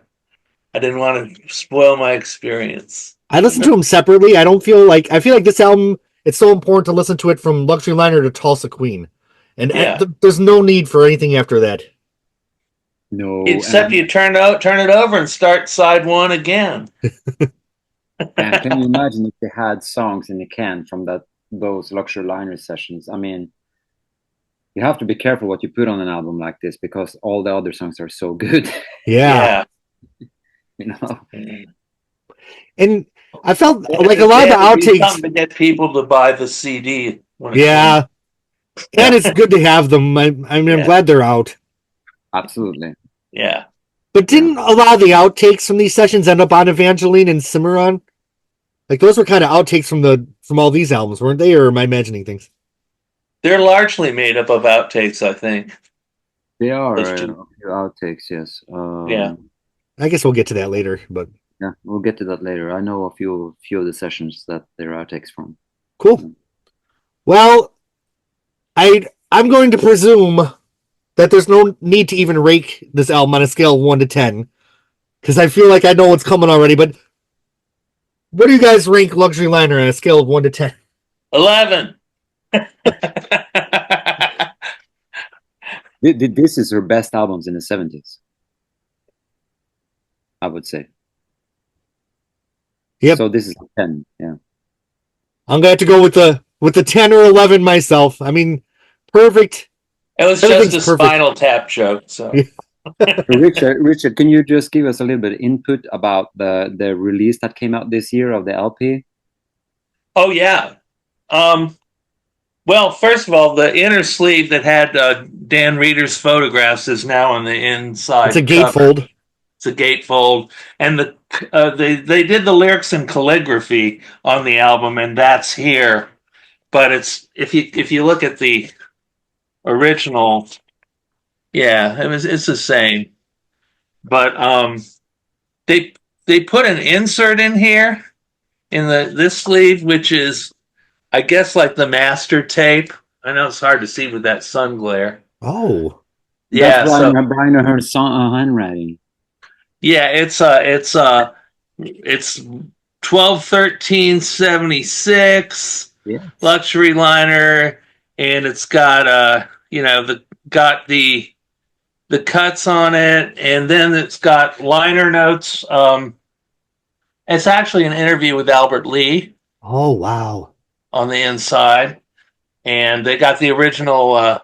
to spoil my experience. I listened to them separately. I feel like this album, it's so important to listen to it from Luxury Liner to Tulsa Queen. And Yeah. There's no need for anything after that. No. Except you turn it over and start side one again. And can you imagine if they had songs in the can from those Luxury Liner sessions? I mean, you have to be careful what you put on an album like this because all the other songs are so good. Yeah. Yeah. You know. And I felt like a lot of the outtakes. Something to get people to buy the CD. Yeah. And it's good to have them. I'm glad they're out. Absolutely. Yeah. But didn't a lot of the outtakes from these sessions end up on Evangeline and Cimarron? Like those were kind of outtakes from all these albums, weren't they? Or am I imagining things? They're largely made up of outtakes, I think. They are Those a two. few outtakes, yes. Yeah. I guess we'll get to that later, but Yeah, we'll get to that later. I know a few of the sessions that there are outtakes from. cool. Well, I'm going to presume that there's no need to even rate this album on a scale of 1 to 10 because I feel like I know what's coming already. But what do you guys rank Luxury Liner on a scale of 1 to 10? 11. This is her best albums in the 70s, I would say. Yep. So this is 10, yeah. I'm gonna have to go with the 10 or 11 myself. I mean, perfect. It was Everything's just a perfect. Spinal Tap joke. So Richard, can you just give us a little bit of input about the release that came out this year of the LP? Oh yeah. Well, first of all, the inner sleeve that had Dan Reeder's photographs is now on the inside. It's a cover. gatefold. It's a gatefold, and they did the lyrics in calligraphy on the album, and that's here. But it's if you look at the original, yeah, it's the same. But they put an insert in here in this sleeve, which is, I guess, like the master tape. I know it's hard to see with that sun glare. Oh. Yeah, That's Brian O'Hearn's handwriting. Yeah, it's 12/13/76 Yeah. Luxury Liner, and it's got the cuts on it, and then it's got liner notes. It's actually an interview with Albert Lee Oh, wow. on the inside, and they got the original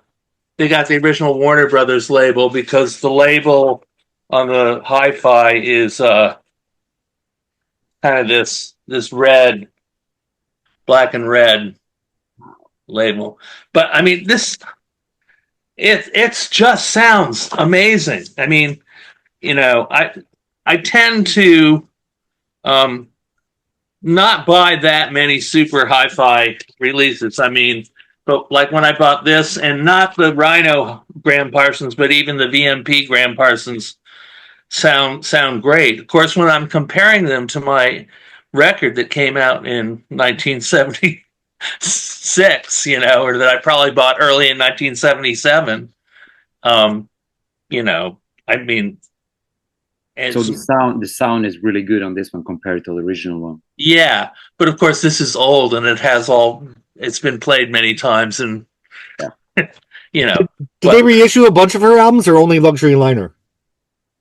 Warner Brothers label because the label on the hi-fi is kind of this red, black and red label. But I mean, it's just sounds amazing. I mean, I tend to not buy that many super hi-fi releases. I mean, but like when I bought this, and not the Rhino Graham Parsons, but even the VMP Graham Parsons sound great. Of course, when I'm comparing them to my record that came out in 1976, or that I probably bought early in 1977, I mean, So the sound is really good on this one compared to the original one. Yeah, but of course this is old and it's been played many times, and Did they reissue a bunch of her albums or only Luxury Liner?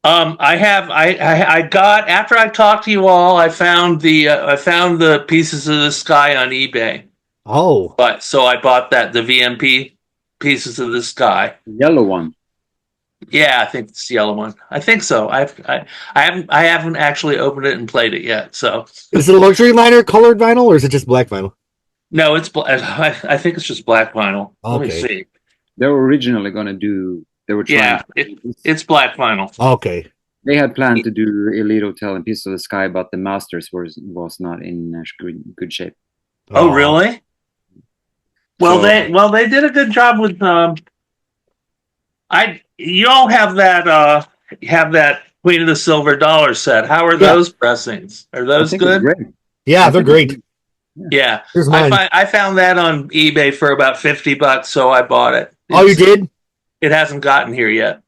I got, after I talked to you all, I found the Pieces of the Sky on eBay. Oh, But so I bought the VMP Pieces of the Sky. Yellow one. Yeah, I think it's the yellow one. I think so. I haven't actually opened it and played it yet. So is it a luxury liner colored vinyl or is it just black vinyl? no, it's I think it's just black vinyl. Let me Okay. see. They were originally going to do. They were trying. Yeah, it's black vinyl. Okay. They had planned to do Elite Hotel and Piece of the Sky, but the masters was not in good shape. Oh, really? Well, So- they did a good job with you all have that Queen of the Silver Dollar set. How are those pressings? Are I those think it's good? great. Yeah, I they're think great. Yeah, Here's mine. I found that on eBay for about $50, so I bought it. Oh, you did? It hasn't gotten here yet.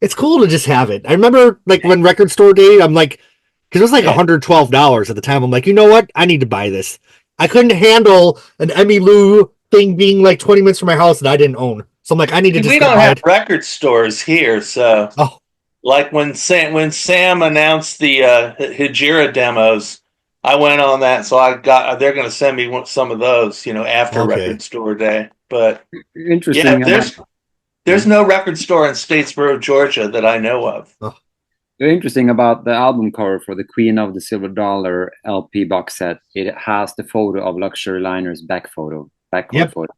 It's cool to just have it. I remember like when Record Store Day, I'm like, because it was like Yeah. $112 at the time. I'm like, you know what? I need to buy this. I couldn't handle an Emmylou thing being like 20 minutes from my house that I didn't own. So I'm like, I need to just We go don't buy have it. record stores here, so Oh, like when Sam announced the Hijira demos, I went on that, so they're going to send me some of those, after Okay. Record Store Day. But Interesting. yeah, there's no record store in Statesboro, Georgia that I know of. Interesting about the album cover for the Queen of the Silver Dollar LP box set. It has the photo of Luxury Liner's back cover Yep. photo.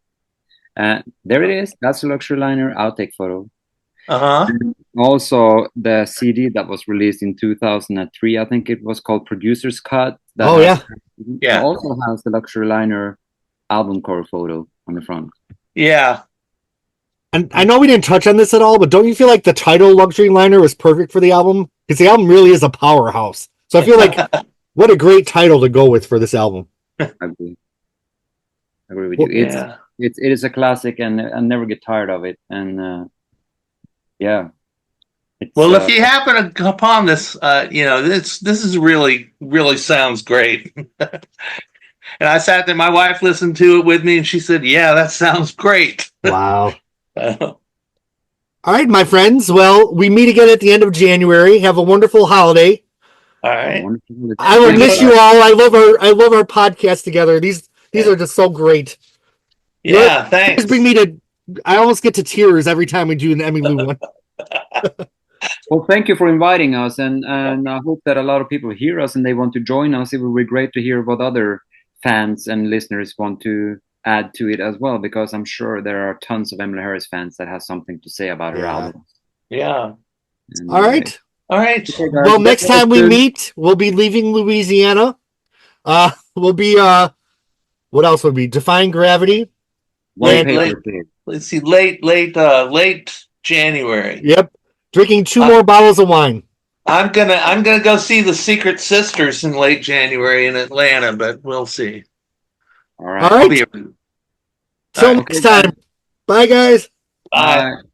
And there it is. That's a Luxury Liner outtake photo. Uh-huh. Also, the CD that was released in 2003, I think it was called Producer's Cut. That Oh, has- Yeah. It also has the Luxury Liner album cover photo on the front. Yeah. and I know we didn't touch on this at all, but don't you feel like the title Luxury Liner was perfect for the album? Because the album really is a powerhouse. So I feel like what a great title to go with for this album. I agree. I agree with you. Yeah. It is a classic, and I never get tired of it. And yeah. It's, Well, if you happen to upon this, this is really, really sounds great. And I sat there, my wife listened to it with me, and she said, "Yeah, that sounds great." Wow. All All right, my friends. Well, we meet again at the end of January. Have a wonderful holiday. right. I will miss you all. I love our podcast together. These are just so great. Yeah, thanks. Just bring me to. I almost get to tears every time we do an Emmylou one. Well, thank you for inviting us, and I hope that a lot of people hear us and they want to join us. It would be great to hear what other fans and listeners want to add to it as well, because I'm sure there are tons of Emmylou Harris fans that have something to say about her Yeah. album. Yeah. And, All right. All right. okay, guys, Well, next that's time we good. meet, we'll be leaving Louisiana. We'll be what else would be Defying Gravity? One late- paper, please. Let's see. Late January. Yep. Drinking 2 more bottles of wine. I'm gonna go see the Secret Sisters in late January in Atlanta, but we'll see. All right. All I'll right. be. Till All right. next time. Bye, guys. Bye. Bye.